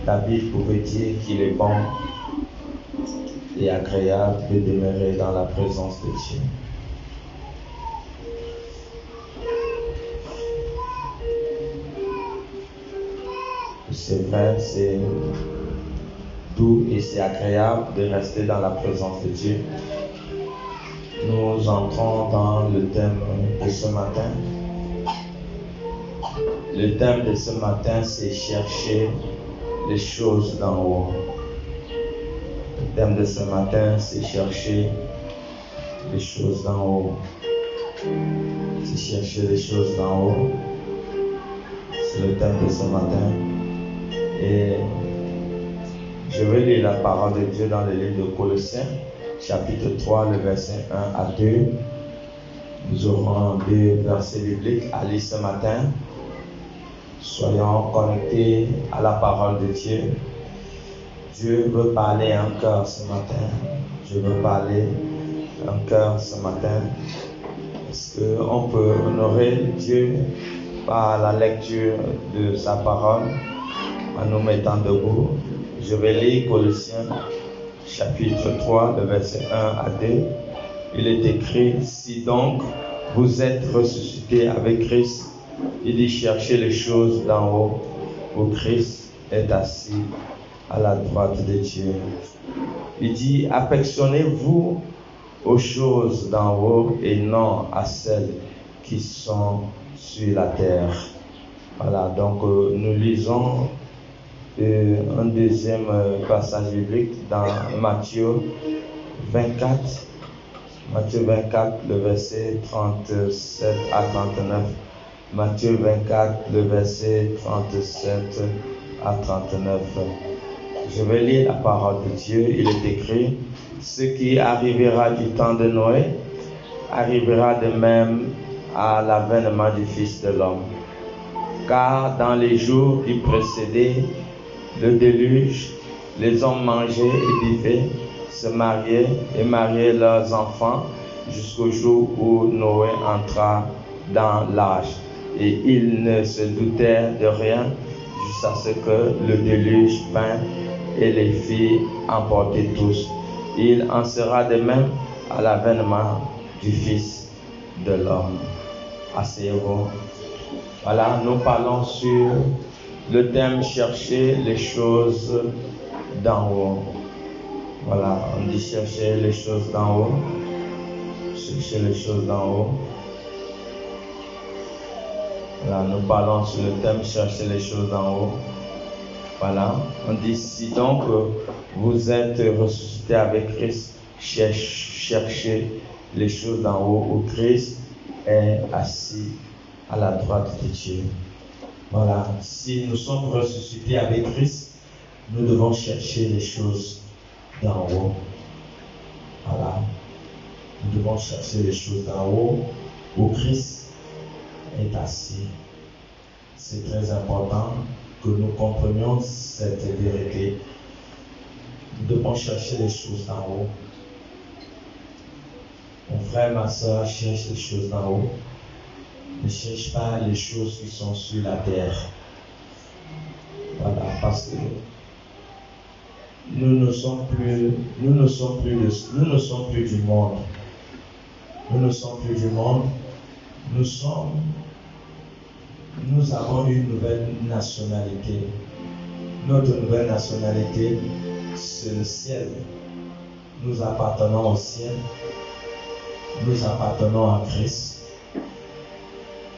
David pouvait dire qu'il est bon et agréable de demeurer dans la présence de Dieu. C'est vrai, c'est doux et c'est agréable de rester dans la présence de Dieu. Nous entrons dans le thème de ce matin. Le thème de ce matin, c'est chercher les choses d'en haut. Le thème de ce matin, c'est chercher les choses d'en haut. C'est chercher les choses d'en haut. C'est le thème de ce matin. Et je vais lire la parole de Dieu dans le livre de Colossiens, chapitre 3, le verset 1 à 2. Nous aurons 2 versets bibliques à lire ce matin. Soyons connectés à la parole de Dieu. Dieu veut parler à un cœur ce matin. Dieu veut parler à un cœur ce matin. Est-ce qu'on peut honorer Dieu par la lecture de sa parole en nous mettant debout? Je vais lire Colossiens chapitre 3, le verset 1 à 2. Il est écrit: si donc vous êtes ressuscités avec Christ, il dit cherchez les choses d'en haut, où Christ est assis à la droite de Dieu. Il dit: affectionnez-vous aux choses d'en haut et non à celles qui sont sur la terre. Voilà, donc nous lisons un deuxième passage biblique dans Matthieu 24. Matthieu 24, le verset 37 à 39. Matthieu 24, le verset 37 à 39. Je vais lire la parole de Dieu. Il est écrit: ce qui arrivera du temps de Noé arrivera de même à l'avènement du Fils de l'homme. Car dans les jours qui précédaient le déluge, les hommes mangeaient et buvaient, se mariaient et mariaient leurs enfants jusqu'au jour où Noé entra dans l'âge. Et ils ne se doutèrent de rien jusqu'à ce que le déluge vint et les fit emporter tous. Il en sera de même à l'avènement du Fils de l'homme. Asseyez-vous. Voilà, nous parlons sur le thème chercher les choses d'en haut. Voilà, on dit chercher les choses d'en haut. Chercher les choses d'en haut. Voilà, nous parlons sur le thème chercher les choses d'en haut. Voilà, on dit si donc vous êtes ressuscité avec Christ, cherchez les choses d'en haut où Christ est assis à la droite de Dieu. Voilà, si nous sommes ressuscités avec Christ, nous devons chercher les choses d'en haut. Voilà, nous devons chercher les choses d'en haut où Christ est assis. C'est très important que nous comprenions cette vérité. Nous devons chercher les choses d'en haut. Mon frère, ma soeur, cherche les choses d'en haut. Ne cherche pas les choses qui sont sur la terre. Voilà, parce que nous ne sommes plus du monde. Nous ne sommes plus du monde. Nous avons une nouvelle nationalité. Notre nouvelle nationalité, c'est le ciel. Nous appartenons au ciel. Nous appartenons à Christ.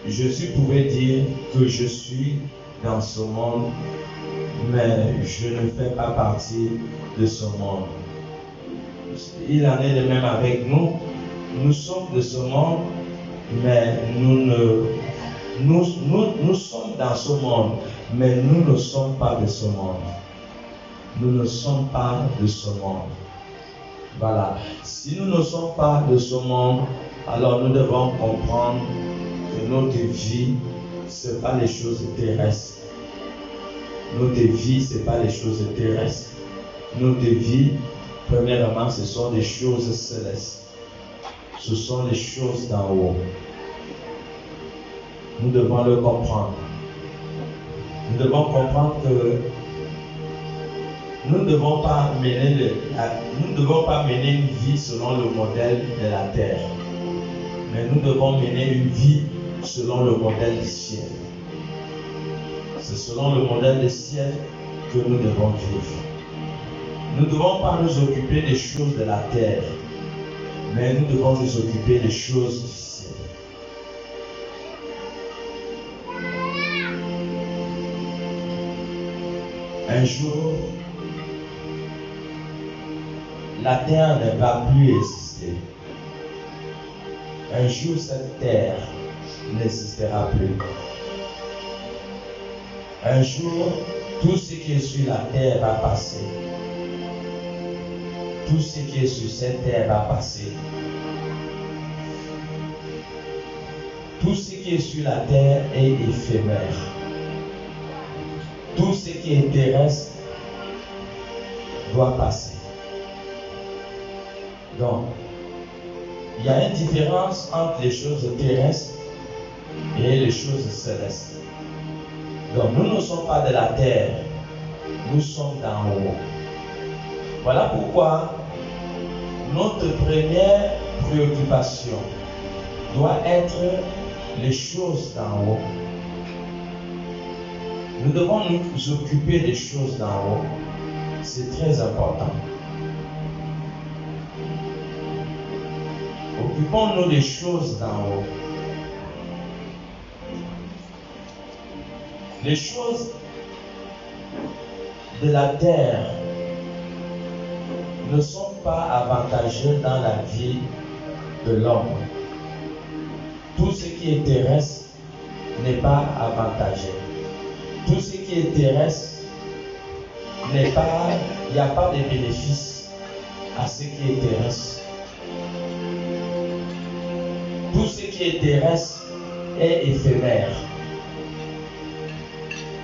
Jésus pouvait dire que je suis dans ce monde, mais je ne fais pas partie de ce monde. Il en est de même avec nous. Nous sommes de ce monde, mais nous sommes dans ce monde, mais nous ne sommes pas de ce monde. Nous ne sommes pas de ce monde. Voilà. Si nous ne sommes pas de ce monde, alors nous devons comprendre que notre vie, ce n'est pas les choses terrestres. Notre vie, ce n'est pas les choses terrestres. Notre vie, premièrement, ce sont des choses célestes. Ce sont les choses d'en haut. Nous devons le comprendre. Nous devons comprendre que nous ne devons pas mener une vie selon le modèle de la terre, mais nous devons mener une vie selon le modèle du ciel. C'est selon le modèle du ciel que nous devons vivre. Nous ne devons pas nous occuper des choses de la terre, mais nous devons nous occuper des choses du ciel. Un jour, la terre ne va plus exister. Un jour, cette terre n'existera plus. Un jour, tout ce qui est sur la terre va passer. Tout ce qui est sur cette terre va passer. Tout ce qui est sur la terre est éphémère. Tout ce qui est terrestre doit passer. Donc, il y a une différence entre les choses terrestres et les choses célestes. Donc, nous ne sommes pas de la terre, nous sommes d'en haut. Voilà pourquoi notre première préoccupation doit être les choses d'en haut. Nous devons nous occuper des choses d'en haut. C'est très important. Occupons-nous des choses d'en haut. Les choses de la terre ne sont pas avantageuses dans la vie de l'homme. Tout ce qui est terrestre n'est pas avantageux. Tout ce qui est terrestre n'est pas, il n'y a pas de bénéfice à ce qui est terrestre. Tout ce qui est terrestre est éphémère.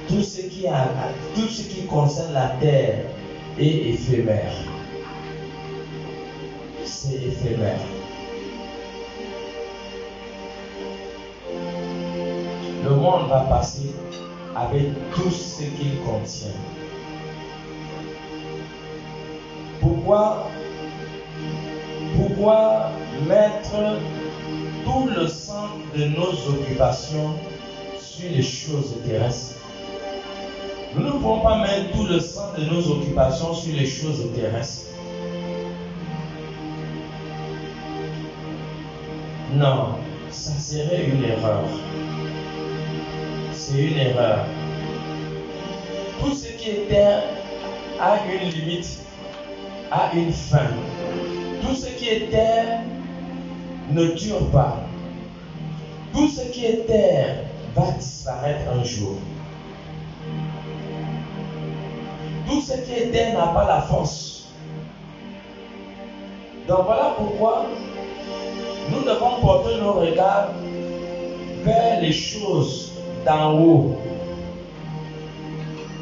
Tout ce qui concerne la terre est éphémère. C'est éphémère. Le monde va passer avec tout ce qu'il contient. Pourquoi mettre tout le centre de nos occupations sur les choses terrestres? Nous ne pouvons pas mettre tout le centre de nos occupations sur les choses terrestres. Non, ça serait une erreur. C'est une erreur. Tout ce qui est terre a une limite, a une fin. Tout ce qui est terre ne dure pas. Tout ce qui est terre va disparaître un jour. Tout ce qui est terre n'a pas la force. Donc voilà pourquoi nous devons porter nos regards vers les choses d'en haut.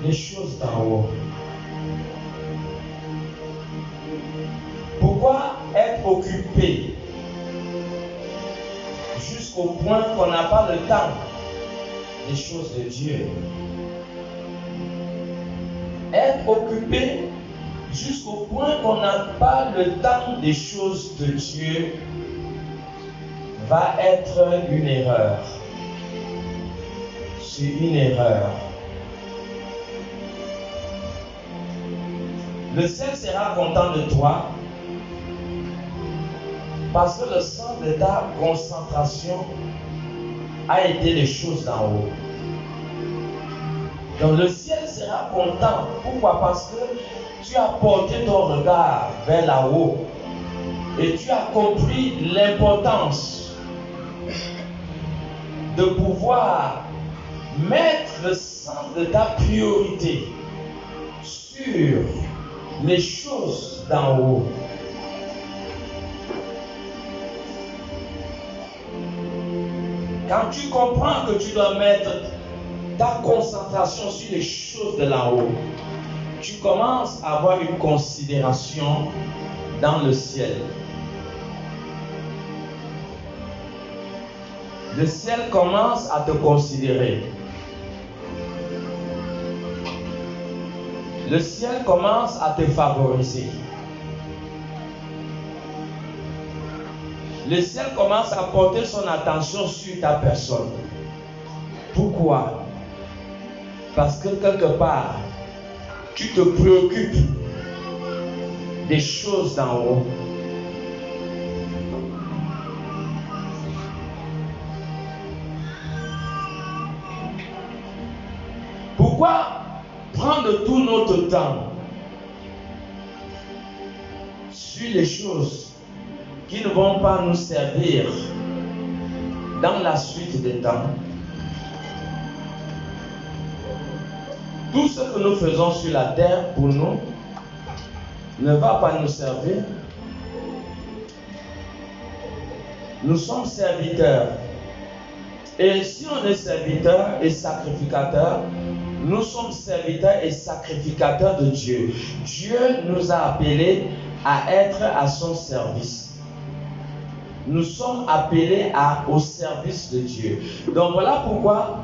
Les choses d'en haut. Pourquoi être occupé jusqu'au point qu'on n'a pas le temps des choses de Dieu? Être occupé jusqu'au point qu'on n'a pas le temps des choses de Dieu va être une erreur. C'est une erreur. Le ciel sera content de toi parce que le centre de ta concentration a été les choses d'en haut. Donc le ciel sera content. Pourquoi? Parce que tu as porté ton regard vers là-haut et tu as compris l'importance de pouvoir mettre le centre de ta priorité sur les choses d'en haut. Quand tu comprends que tu dois mettre ta concentration sur les choses de là-haut, tu commences à avoir une considération dans le ciel. Le ciel commence à te considérer. le ciel commence à te favoriser. Le ciel commence à porter son attention sur ta personne. Pourquoi? Parce que quelque part, tu te préoccupes des choses d'en haut. Pourquoi prendre tout notre temps sur les choses qui ne vont pas nous servir dans la suite des temps? Tout ce que nous faisons sur la terre pour nous ne va pas nous servir. Nous sommes serviteurs. Et si on est serviteur et sacrificateur, nous sommes serviteurs et sacrificateurs de Dieu. Dieu nous a appelés à être à son service. Nous sommes appelés au service de Dieu. Donc voilà pourquoi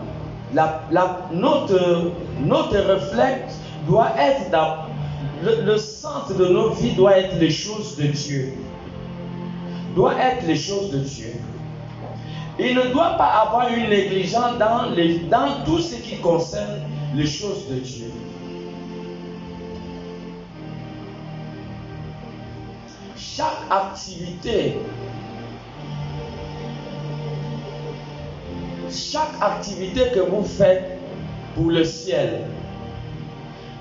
notre réflexe doit être dans le centre de nos vies doit être les choses de Dieu. Doit être les choses de Dieu. Il ne doit pas avoir une négligence dans tout ce qui concerne les choses de Dieu. Chaque activité que vous faites pour le ciel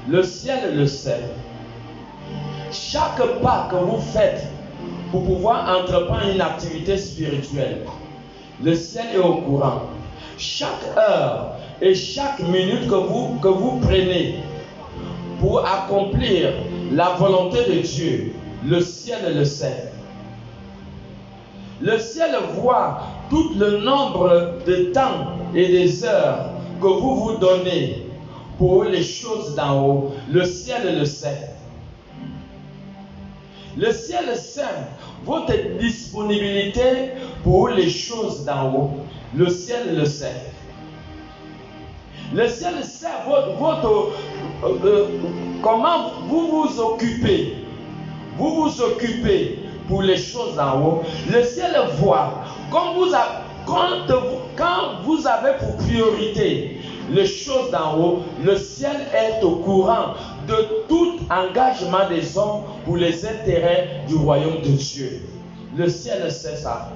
le sait. Chaque pas que vous faites pour pouvoir entreprendre une activité spirituelle, le ciel est au courant. Chaque heure et chaque minute que vous prenez pour accomplir la volonté de Dieu, le ciel le sait. Le ciel voit tout le nombre de temps et des heures que vous vous donnez pour les choses d'en haut. Le ciel le sait. Le ciel sait votre disponibilité pour les choses d'en haut. Le ciel le sait. Le ciel sait comment vous vous occupez. Vous vous occupez pour les choses d'en haut. Le ciel voit quand vous avez pour priorité les choses d'en haut, le ciel est au courant de tout engagement des hommes pour les intérêts du royaume de Dieu. Le ciel sait ça.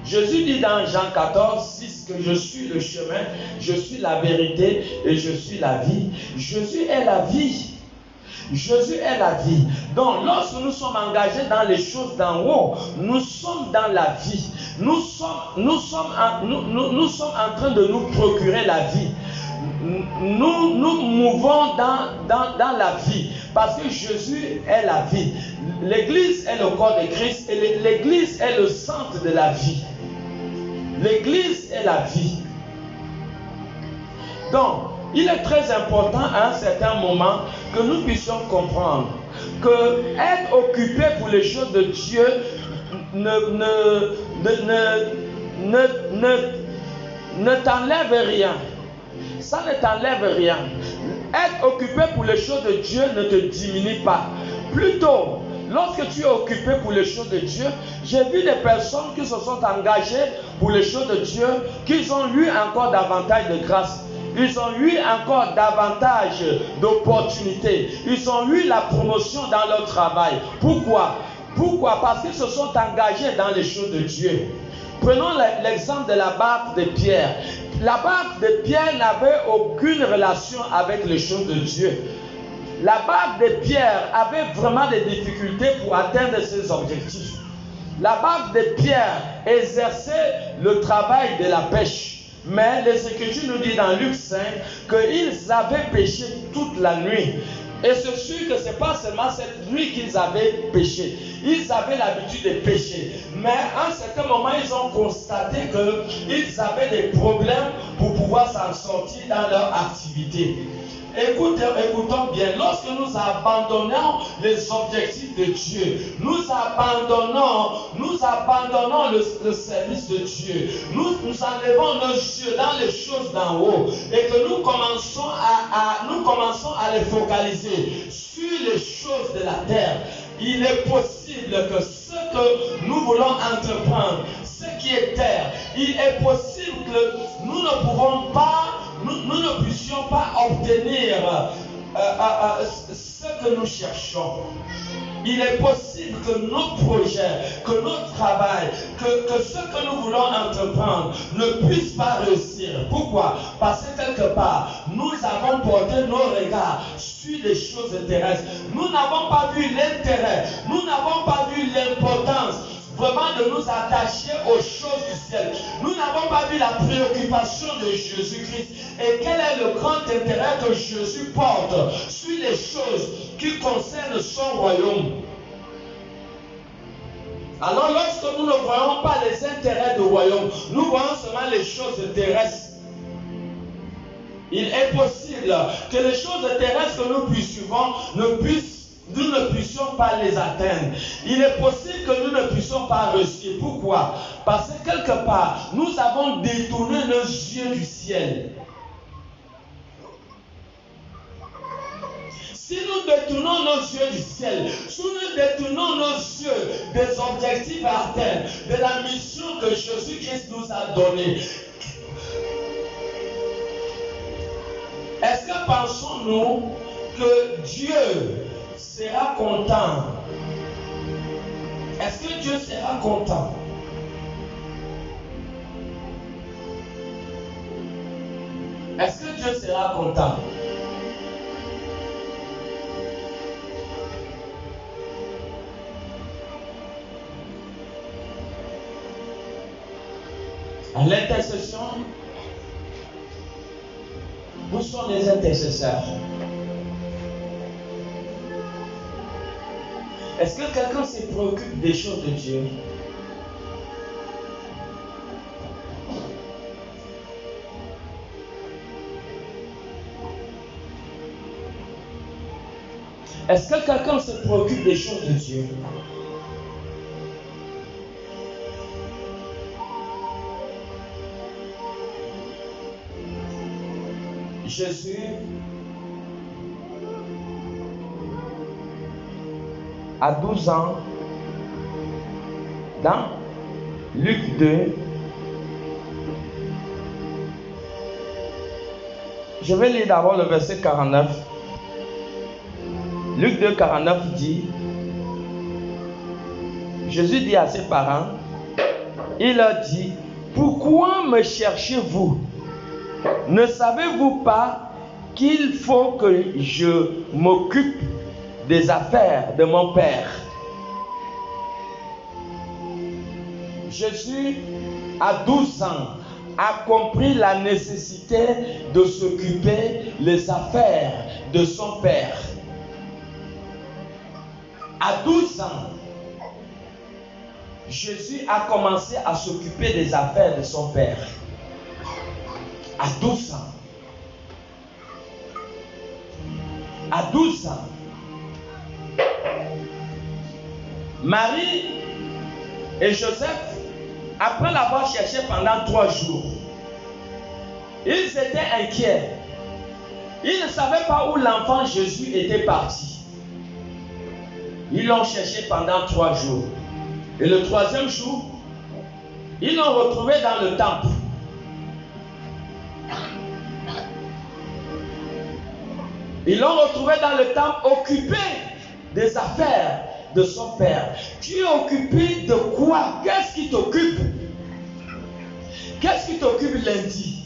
Jésus dit dans Jean 14, 6 que je suis le chemin, je suis la vérité et je suis la vie. Jésus est la vie. Jésus est la vie. Donc, lorsque nous sommes engagés dans les choses d'en haut, nous sommes dans la vie. Nous sommes en train de nous procurer la vie. Nous mouvons dans la vie parce que Jésus est la vie. L'Église est le corps de Christ et l'Église est le centre de la vie. L'Église est la vie. Donc, il est très important à un certain moment que nous puissions comprendre que être occupé pour les choses de Dieu ne t'enlève rien. Ça ne t'enlève rien. Être occupé pour les choses de Dieu ne te diminue pas. Plutôt, lorsque tu es occupé pour les choses de Dieu, j'ai vu des personnes qui se sont engagées pour les choses de Dieu, qui ont eu encore davantage de grâce. Ils ont eu encore davantage d'opportunités. Ils ont eu la promotion dans leur travail. Pourquoi? Parce qu'ils se sont engagés dans les choses de Dieu. Prenons l'exemple de la barque de Pierre. La barque de Pierre n'avait aucune relation avec les choses de Dieu. La barque de Pierre avait vraiment des difficultés pour atteindre ses objectifs. La barque de Pierre exerçait le travail de la pêche. Mais les Écritures nous disent dans Luc 5 qu'ils avaient pêché toute la nuit. Et c'est sûr que ce n'est pas seulement cette nuit qu'ils avaient pêché. Ils avaient l'habitude de pêcher. Mais à un certain moment, ils ont constaté qu'ils avaient des problèmes pour pouvoir s'en sortir dans leur activité. Écoutons bien, lorsque nous abandonnons les objectifs de Dieu, nous abandonnons le service de Dieu, nous enlevons nos yeux dans les choses d'en haut et que nous commençons à les focaliser sur les choses de la terre, il est possible que ce que nous voulons entreprendre, ce qui est terre, il est possible que nous ne puissions pas obtenir ce que nous cherchons. Il est possible que nos projets, que notre travail, que ce que nous voulons entreprendre ne puisse pas réussir. Pourquoi? Parce que quelque part, nous avons porté nos regards sur les choses terrestres. Nous n'avons pas vu l'intérêt, nous n'avons pas vu l'importance vraiment de nous attacher aux choses du ciel. Nous n'avons pas vu la préoccupation de Jésus-Christ et quel est le grand intérêt que Jésus porte sur les choses qui concernent son royaume. Alors lorsque nous ne voyons pas les intérêts du royaume, nous voyons seulement les choses terrestres. Il est possible que les choses terrestres que nous suivons nous ne puissions pas les atteindre. Il est possible que nous ne puissions pas réussir. Pourquoi? Parce que quelque part, nous avons détourné nos yeux du ciel. Si nous détournons nos yeux du ciel, si nous détournons nos yeux des objectifs à atteindre, de la mission que Jésus-Christ nous a donnée, est-ce que pensons-nous que Dieu sera content? Est-ce que Dieu sera content? Est-ce que Dieu sera content? À l'intercession, où sont les intercesseurs? Est-ce que quelqu'un se préoccupe des choses de Dieu? Est-ce que quelqu'un se préoccupe des choses de Dieu? Jésus à 12 ans, dans Luc 2, je vais lire d'abord le verset 49. Luc 2, 49 dit, Jésus dit à ses parents, il leur dit, pourquoi me cherchez-vous? Ne savez-vous pas qu'il faut que je m'occupe des affaires de mon Père? Jésus, à 12 ans, a compris la nécessité de s'occuper des affaires de son Père. À 12 ans, Jésus a commencé à s'occuper des affaires de son Père. À 12 ans. À 12 ans. Marie et Joseph, après l'avoir cherché pendant 3 jours, ils étaient inquiets. Ils ne savaient pas où l'enfant Jésus était parti. Ils l'ont cherché pendant 3 jours. Et le 3e jour, ils l'ont retrouvé dans le temple. Ils l'ont retrouvé dans le temple occupé des affaires de son Père. Tu es occupé de quoi? Qu'est-ce qui t'occupe? Qu'est-ce qui t'occupe lundi?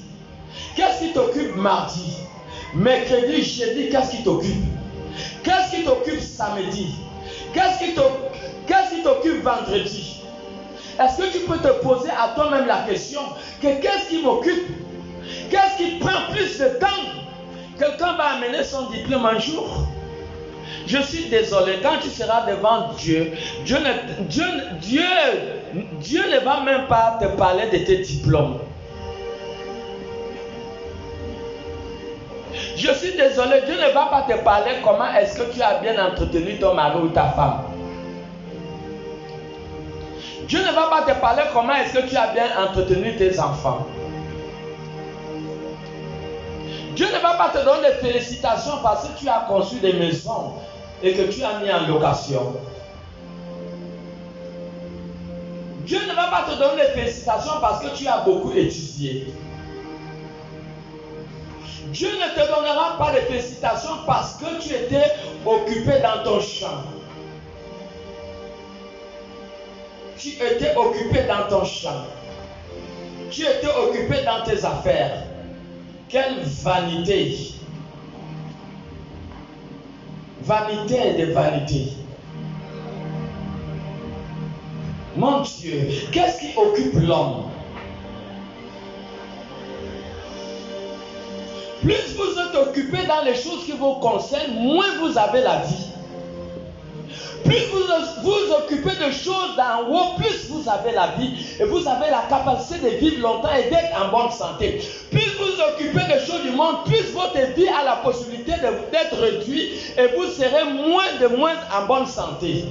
Qu'est-ce qui t'occupe mardi? Mercredi, jeudi, qu'est-ce qui t'occupe? Qu'est-ce qui t'occupe samedi? Qu'est-ce qui t'occupe vendredi? Est-ce que tu peux te poser à toi-même la question que qu'est-ce qui m'occupe? Qu'est-ce qui prend plus de temps? Quelqu'un va amener son diplôme un jour. Je suis désolé, quand tu seras devant Dieu, Dieu ne va même pas te parler de tes diplômes. Je suis désolé, Dieu ne va pas te parler comment est-ce que tu as bien entretenu ton mari ou ta femme. Dieu ne va pas te parler comment est-ce que tu as bien entretenu tes enfants. Dieu ne va pas te donner des félicitations parce que tu as construit des maisons et que tu as mis en location. Dieu ne va pas te donner des félicitations parce que tu as beaucoup étudié. Dieu ne te donnera pas de félicitations parce que tu étais occupé dans ton champ. Tu étais occupé dans ton champ. Tu étais occupé dans tes affaires. Quelle vanité! Vanité de vanité. Mon Dieu, qu'est-ce qui occupe l'homme? Plus vous êtes occupé dans les choses qui vous concernent, moins vous avez la vie. Plus vous vous occupez de choses d'en haut, plus vous avez la vie et vous avez la capacité de vivre longtemps et d'être en bonne santé. Plus vous vous occupez des choses du monde, plus votre vie a la possibilité d'être réduite et vous serez moins en bonne santé.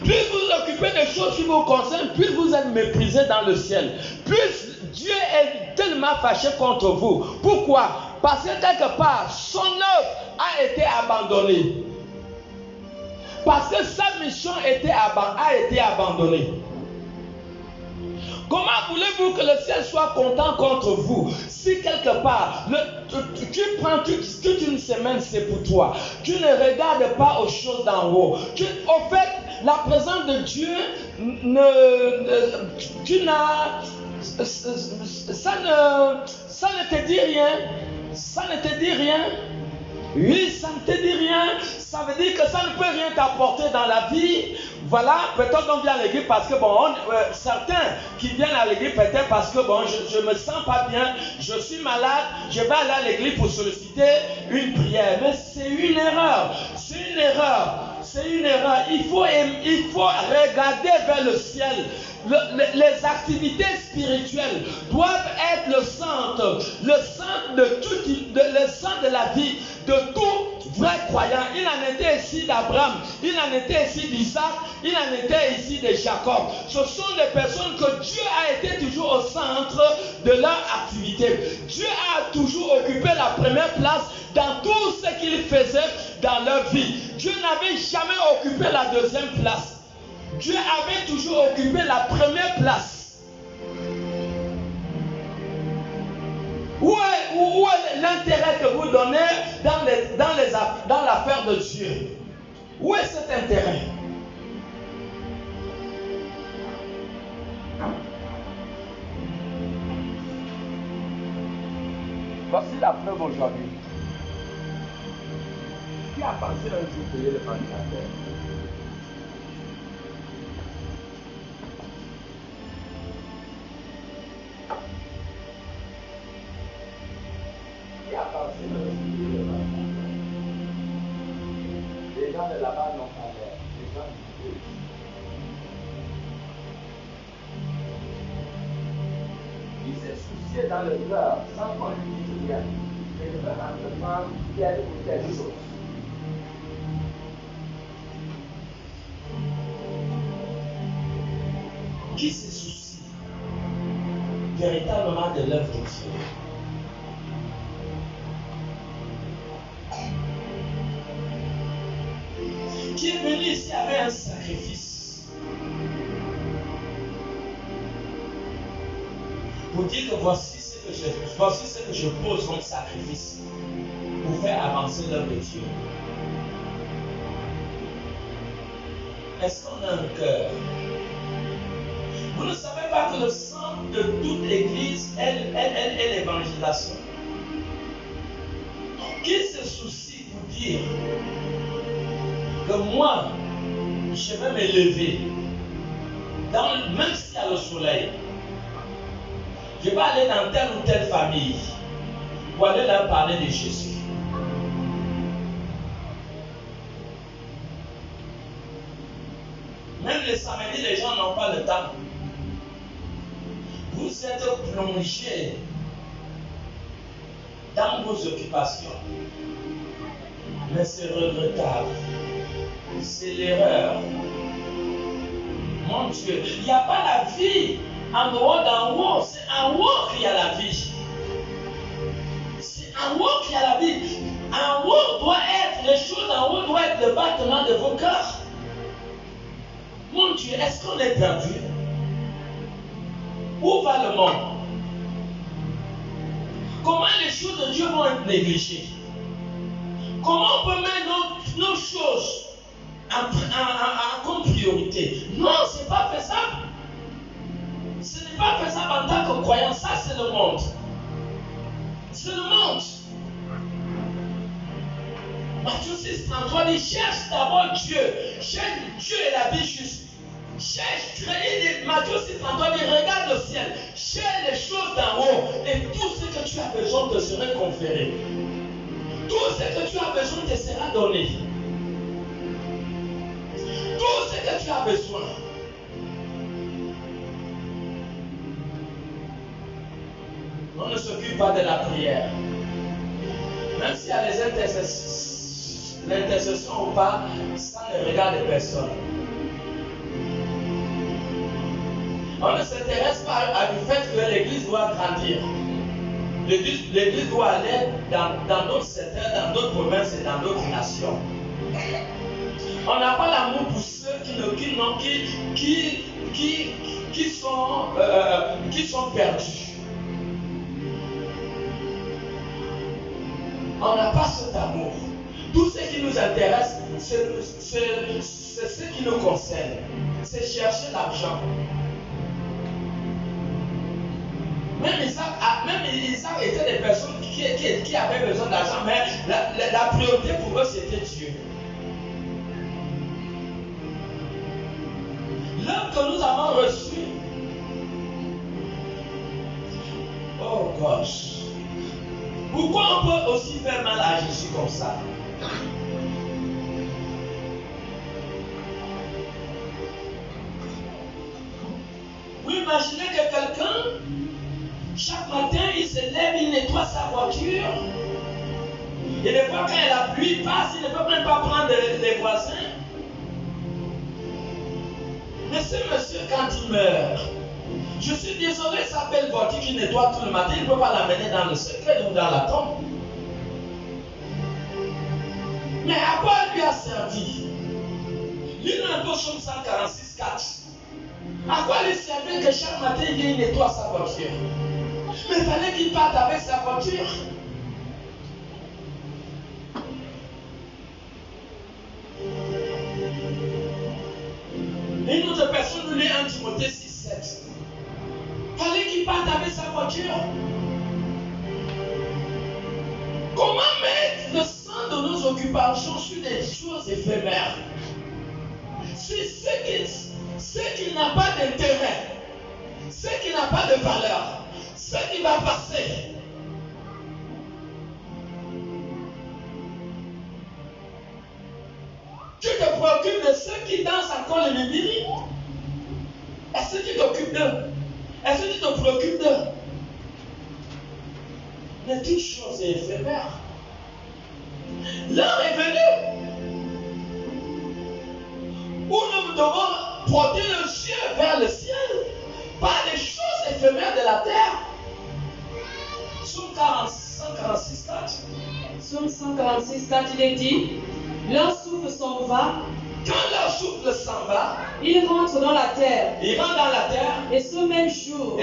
Plus vous vous occupez des choses qui vous concernent, plus vous êtes méprisé dans le ciel. Plus Dieu est tellement fâché contre vous. Pourquoi? Parce que quelque part, son œuvre a été abandonnée. Parce que sa mission a été abandonnée. Comment voulez-vous que le ciel soit content contre vous si quelque part tu prends toute une semaine, c'est pour toi. Tu ne regardes pas aux choses d'en haut. Au fait, la présence de Dieu, ça ne te dit rien. Ça ne te dit rien. Oui, ça ne te dit rien. Ça veut dire que ça ne peut rien t'apporter dans la vie. Voilà, peut-être qu'on vient à l'église parce que certains qui viennent à l'église peut-être parce que je me sens pas bien, je suis malade, je vais aller à l'église pour solliciter une prière. Mais c'est une erreur. C'est une erreur. C'est une erreur. Il faut regarder vers le ciel. Les activités spirituelles doivent être le centre de la vie de tout vrai croyant. Il en était ici d'Abraham, il en était ici d'Isaac, il en était ici de Jacob. Ce sont des personnes que Dieu a été toujours au centre de leur activité. Dieu a toujours occupé la première place dans tout ce qu'ils faisaient dans leur vie. Dieu n'avait jamais occupé la deuxième place. Dieu avait toujours occupé la première place. Où est l'intérêt que vous donnez dans l'affaire de Dieu? Où est cet intérêt? Voici la preuve aujourd'hui. Qui a pensé un jour payer le ventilateur? Qui a pensé un jour payer le ventilateur? Les gens de là-bas n'ont pas l'air. Les gens du Dieu. Il s'est soucié dans le cœur, sans qu'on lui dise rien. Et le faire entreprendre quelque chose. Qui se soucie véritablement de l'œuvre de Dieu? Qui est venu ici avec un sacrifice pour dire que voici ce que je pose comme sacrifice pour faire avancer l'œuvre de Dieu. Est-ce qu'on a un cœur? Vous ne savez pas que le centre de toute l'église est l'évangélisation. Qui se soucie pour dire que moi, je vais me lever, même s'il y a le soleil, je vais aller dans telle ou telle famille pour aller leur parler de Jésus. le samedi, les gens n'ont pas le temps. Vous êtes plongé dans vos occupations. Mais c'est regrettable. C'est l'erreur. Mon Dieu, il n'y a pas la vie en dehors d'en haut. C'est en haut qu'il y a la vie. C'est en haut qu'il y a la vie. En haut doit être, les choses en haut doivent être le battement de vos cœurs. Mon Dieu, est-ce qu'on est perdu? Où va le monde? Comment les choses de Dieu vont être négligées? Comment on peut mettre nos choses comme priorité? Non, ce n'est pas faisable. Ce n'est pas faisable en tant que croyant. Ça, c'est le monde. C'est le monde. Matthieu 6:33 dit, cherche d'abord Dieu. Cherche Dieu et la vie juste. Cherche, Matthieu 6:33 dit, regarde le ciel. Cherche les choses d'en haut. Et tout ce que tu as besoin te sera conféré. Tout ce que tu as besoin te sera donné. Tout ce que tu as besoin. On ne s'occupe pas de la prière. Même s'il y a les l'intercession ou pas, ça ne regarde personne. On ne s'intéresse pas du fait que l'église doit grandir. L'église doit aller dans d'autres secteurs, dans d'autres provinces et dans d'autres nations. On n'a pas l'amour pour ceux qui sont perdus. On n'a pas cet amour. Tout ce qui nous intéresse, c'est ce qui nous concerne. C'est chercher l'argent. Même Isaac était des personnes qui avaient besoin d'argent, mais la priorité pour eux, c'était Dieu. L'homme que nous avons reçu, oh gosh, pourquoi on peut aussi faire mal à Jésus comme ça? Vous imaginez que quelqu'un, chaque matin, il se lève, il nettoie sa voiture. Et des fois, quand la pluie passe, il ne peut même pas prendre les voisins. Mais ce monsieur, quand il meurt, je suis désolé, sa belle voiture qu'il nettoie tout le matin, il ne peut pas l'amener dans le cercueil ou dans la tombe. Mais à quoi lui a servi? Lui, dans le psaume 146:4. À quoi lui servait que chaque matin il vient nettoie sa voiture? Mais il fallait qu'il parte avec sa voiture. Et une autre personne nous lit 1 Timothée 6:7. Il fallait qu'il parte avec sa voiture. Comment mettre le sang de nos occupations sur des choses éphémères? C'est ce qui n'a pas d'intérêt, ce qui n'a pas de valeur, ce qui va passer. Tu te préoccupes de ceux qui dansent encore le midi? Est-ce que tu t'occupes d'eux? Est-ce que tu te préoccupes d'eux? Mais toute chose est éphémère. L'heure est venue où nous devons porter le ciel vers le ciel, pas les choses éphémères de la terre. Psaume 146:4. Psaume 146:4, il est dit, leur souffle s'en va. Quand leur souffle s'en va, ils rentrent dans la terre. Ils rentrent dans la terre. Et ce même jour,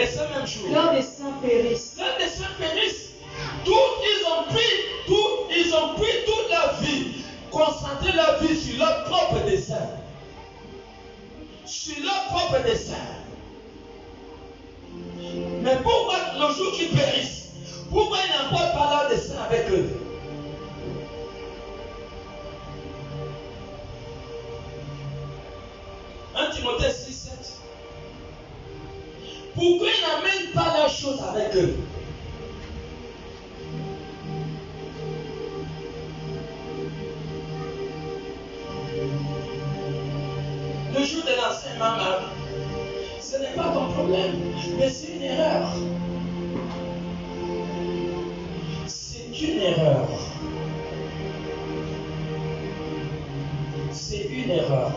leurs desseins périssent. Leurs desseins périssent. Ils ont pris toute leur vie, concentré leur vie sur leur propre dessein. Sur leur propre dessein. Mais pourquoi le jour qu'ils périssent, pourquoi ils n'emportent pas leur dessein avec eux? Timothée 6:7. Pourquoi ils n'amènent pas leurs choses avec eux? jour de l'enseignement, ce n'est pas ton problème, mais c'est une erreur. C'est une erreur. C'est une erreur.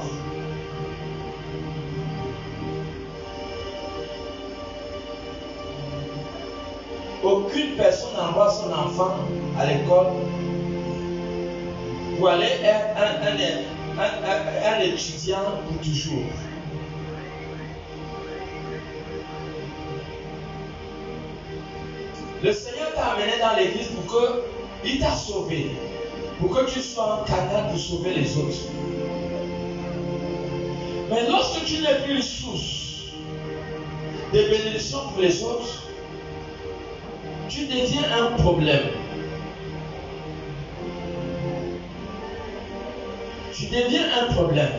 Aucune personne n'envoie son enfant à l'école pour aller être un étudiant pour toujours. Le Seigneur t'a amené dans l'église pour que il t'a sauvé, pour que tu sois un canal pour sauver les autres. Mais lorsque tu n'es plus une source de bénédiction pour les autres, tu deviens un problème. Tu deviens un problème.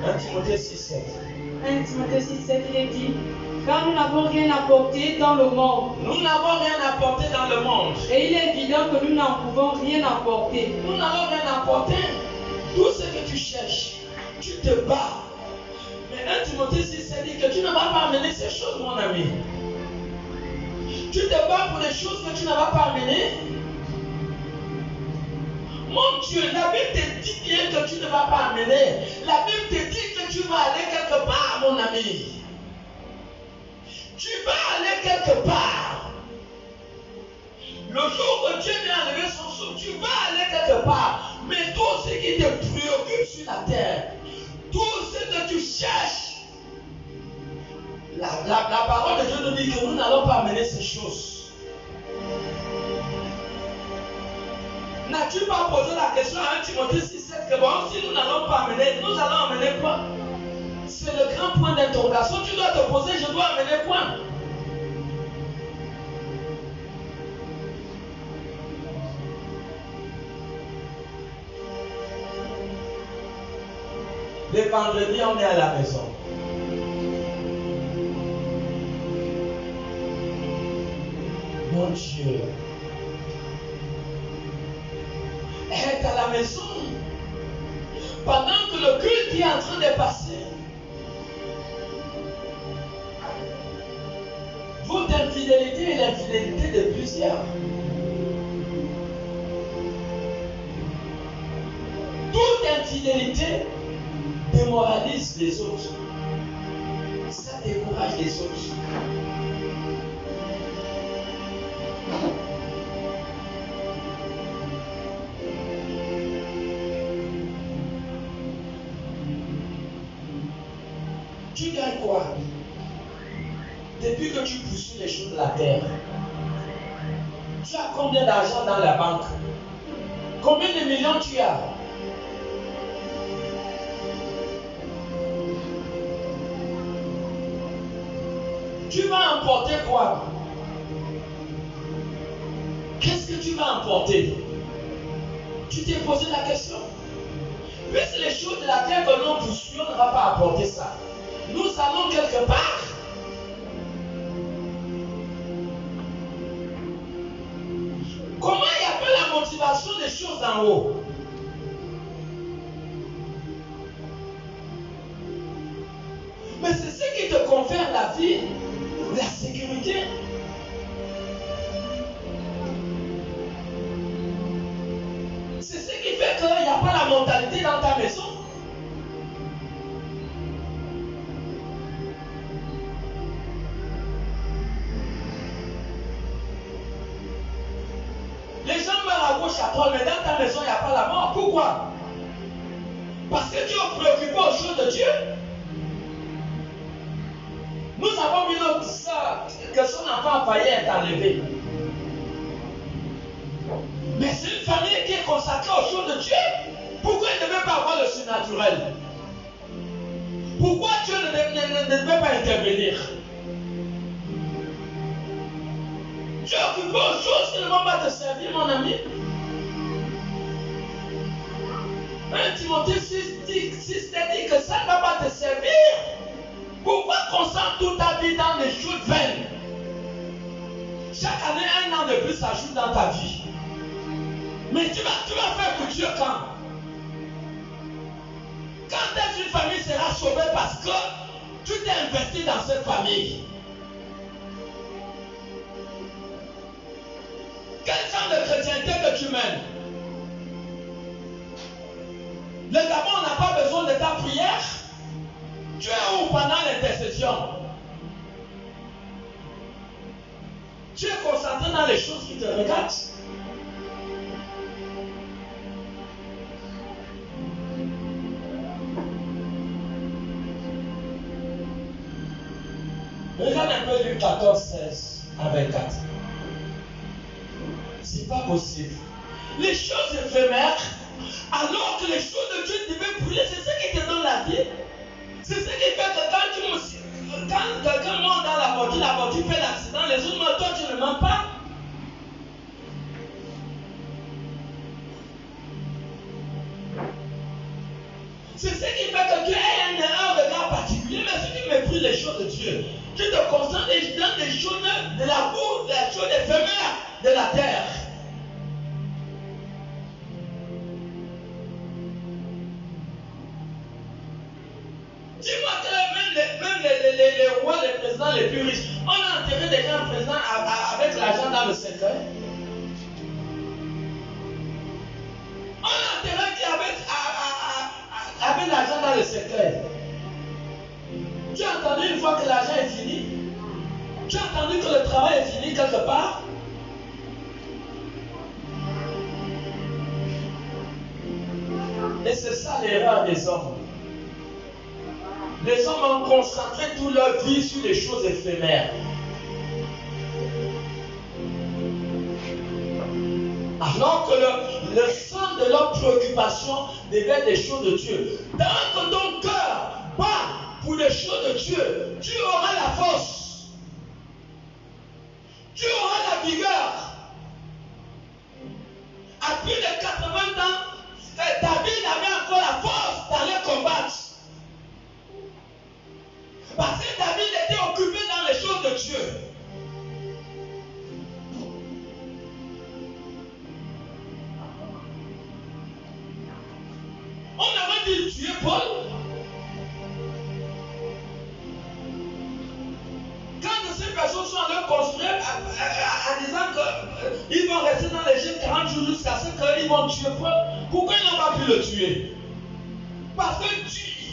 1 Timothée 6,7. 1 Timothée 6,7, il est dit, car nous n'avons rien apporté dans le monde. Nous n'avons rien apporté dans le monde. Et il est évident que nous n'en pouvons rien apporter. Nous n'avons rien apporté. Tout ce que tu cherches, tu te bats. Mais 1 Timothée 6,7 dit que tu ne vas pas amener ces choses, mon ami. Tu te bats pour les choses que tu ne vas pas amener. Mon Dieu, la Bible te dit bien que tu ne vas pas amener. La Bible te dit que tu vas aller quelque part, mon ami. Tu vas aller quelque part. Le jour que Dieu vient enlever son souffle, tu vas aller quelque part. Mais tout ce qui te préoccupe sur la terre, tout ce que tu cherches, la parole de Dieu nous dit que nous n'allons pas amener ces choses. N'as-tu pas posé la question à 1 Timothée 6,7 que bon, si nous n'allons pas amener, nous allons amener quoi? C'est le grand point d'interrogation. Tu dois te poser, je dois amener quoi? Le vendredi, on est à la maison. Mon Dieu. Être à la maison pendant que le culte est en train de passer. Votre infidélité est l'infidélité de plusieurs. Toute infidélité démoralise les autres. Ça décourage les autres. Tu gagnes quoi? Depuis que tu poursuis les choses de la terre, tu as combien d'argent dans la banque? Combien de millions tu as? Tu vas emporter quoi? Qu'est-ce que tu vas emporter? Tu t'es posé la question? Puisque les choses de la terre que nous poursuivons ne va pas apporter ça. Nous allons quelque part. Comment il n'y a pas la motivation des choses en haut? Mais c'est ce qui te confère la vie, la sécurité. C'est ce qui fait qu'il n'y a pas la mentalité dans ta maison. Les gens meurent à gauche, à droite, mais dans ta maison, il n'y a pas la mort. Pourquoi? Parce que tu es préoccupé aux choses de Dieu. Nous avons vu que son enfant a failli être enlevé. Mais c'est une famille qui est consacrée aux choses de Dieu. Pourquoi il ne veut pas avoir le surnaturel? Pourquoi Dieu ne devait pas intervenir? Tu es occupé aux choses qui ne vont pas te servir, mon ami. 1 Timothée 6 dit que ça ne va pas te servir. Pourquoi concentre toute ta vie dans les choses vaines? Chaque année, un an de plus s'ajoute dans ta vie. Mais tu vas faire pour Dieu quand? Quand est-ce qu'une famille sera sauvée parce que tu t'es investi dans cette famille? Quel genre de chrétienté que tu mènes? Le Gabon n'a pas besoin de ta prière. Tu es où pendant l'intercession? Tu es concentré dans les choses qui te regardent. Regarde un peu Luc 14, 16 à 24. C'est pas possible. Les choses éphémères, alors que les choses de Dieu devaient brûler, c'est ce qui te donne la vie. C'est ce qui fait que quand quelqu'un monte dans la voiture fait l'accident, les autres meurent, toi tu ne mens pas. C'est ce qui fait que Dieu a un regard particulier, mais si tu méprises les choses de Dieu, tu te concentres dans des choses de la boue, des choses éphémères de la terre. Dis-moi que même les rois, les présidents les plus riches, on a enterré des gens présidents avec l'argent dans le cercueil. On a enterré qui avec l'argent dans le cercueil. Tu as entendu une fois que l'argent est fini? Tu as entendu que le travail est fini quelque part? Et c'est ça l'erreur des hommes. Les hommes ont concentré toute leur vie sur les choses éphémères. Alors que le centre de leur préoccupation devait être des choses de Dieu. Tant que ton cœur bat pour les choses de Dieu, tu auras la force. Tu auras la vigueur. À plus de 80 ans, David avait encore la force d'aller combattre. Parce que David était occupé dans les choses de Dieu. On aurait dit tuer Paul. Quand ces personnes sont allées construire en disant qu'ils vont rester dans l'Égypte 40 jours jusqu'à ce qu'ils vont tuer Paul, pourquoi ils n'ont pas pu le tuer? Parce que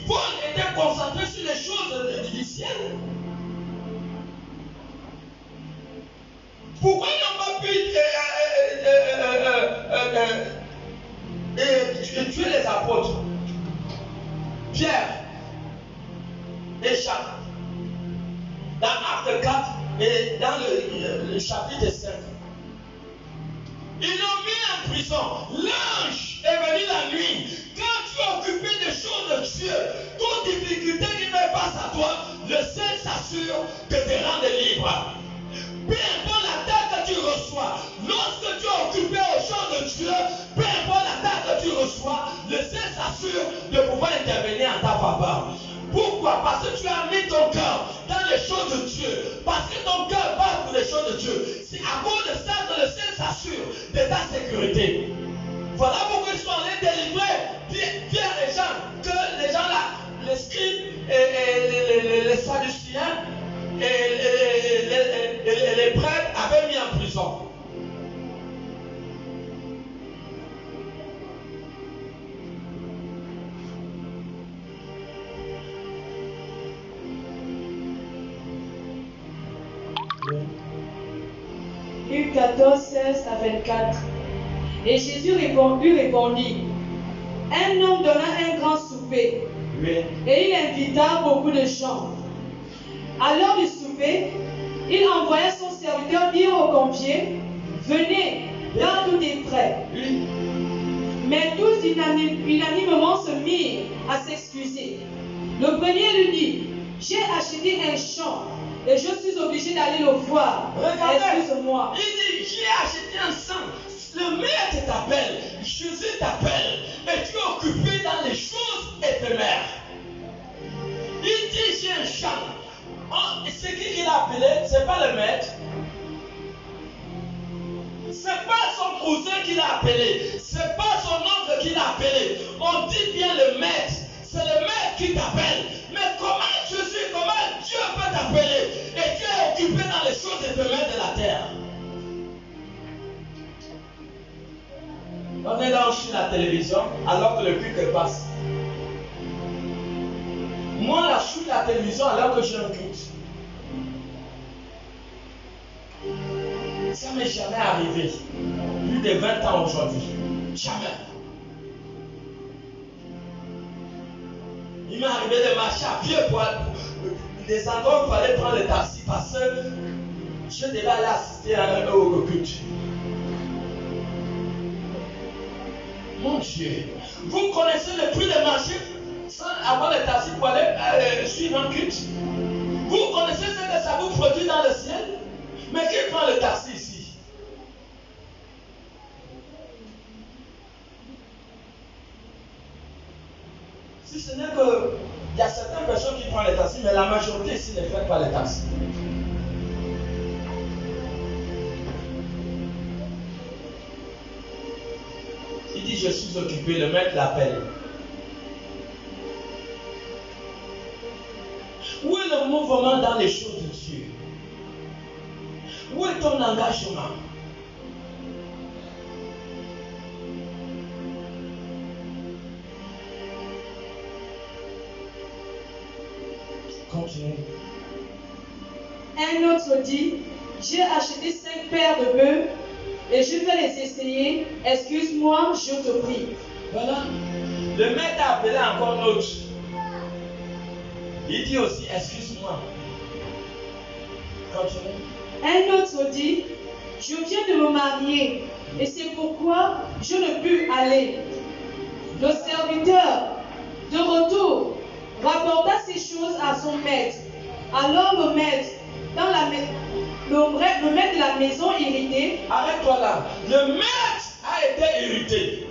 Paul était concentré sur les choses du ciel. Pourquoi ils n'ont pas pu tuer les apôtres? Pierre et Jacques. Dans Acte 4 et dans le chapitre 5. Ils l'ont mis en prison. L'ange est venu la nuit. Quand tu es occupé des choses de Dieu, toute difficulté qui fait face à toi, le ciel s'assure de te rendre libre. Peu importe l'attaque que tu reçois, lorsque tu es occupé aux choses de Dieu, peu importe l'attaque que tu reçois, le ciel s'assure de pouvoir intervenir en ta faveur. Pourquoi? Parce que tu as mis ton cœur dans les choses de Dieu. Parce que ton cœur bat pour les choses de Dieu. C'est à cause de ça que le ciel s'assure de ta sécurité. Voilà pourquoi ils sont allés délivrer Pierre et Jean, que les gens là, les scribes et les sadduciens et les prêtres avaient mis en prison. Luc 14, 16 à 24. Et Jésus lui répondit, un homme donna un grand souper, Oui. et il invita beaucoup de gens. À l'heure du souper, il envoya son serviteur dire aux pompiers, venez, là tout est prêt. Oui. Mais tous unanimement se mirent à s'excuser. Le premier lui dit, j'ai acheté un champ et je suis obligé d'aller le voir. Excuse-moi. Il dit, j'ai acheté un sang. Le maître t'appelle, Jésus t'appelle, et tu es occupé dans les choses éphémères. Il dit, j'ai un champ. Oh, c'est qui l'a appelé? C'est pas le maître. C'est pas son cousin qui l'a appelé. C'est pas son oncle qui l'a appelé. On dit bien le maître. C'est le maître qui t'appelle. Mais comment Jésus, comment Dieu peut t'appeler? Et tu es occupé dans les choses éphémères de la terre. On est là, on suit la télévision alors que le culte passe. Moi, là, je suis la télévision alors que j'ai un culte. Ça m'est jamais arrivé. Plus de 20 ans aujourd'hui. Jamais. Il m'est arrivé de marcher à pied pour des endroits où il fallait prendre le taxi parce que je devais aller assister au culte. Mon Dieu, vous connaissez le prix de marcher sans avoir le taxi pour aller suivre un culte? Vous connaissez ce que ça vous produit dans le ciel? Mais qui prend le taxi ici? Si ce n'est que il y a certaines personnes qui prennent les taxis, mais la majorité ici ne fait pas les taxis. Il dit, je suis occupé, le maître l'appelle. Où est le mouvement dans les choses de Dieu? Où est ton engagement? Continue. Un autre dit, j'ai acheté 5 paires de bœufs et je vais les essayer. Excuse-moi, je te prie. Voilà. Le maître a appelé encore l'autre. Il dit aussi, excuse-moi. Continue. Un autre dit, je viens de me marier et c'est pourquoi je ne peux aller. Le serviteur, de retour, rapporta ces choses à son maître. Alors le maître, le maître de la maison irrité. Arrête-toi là. Le maître a été irrité.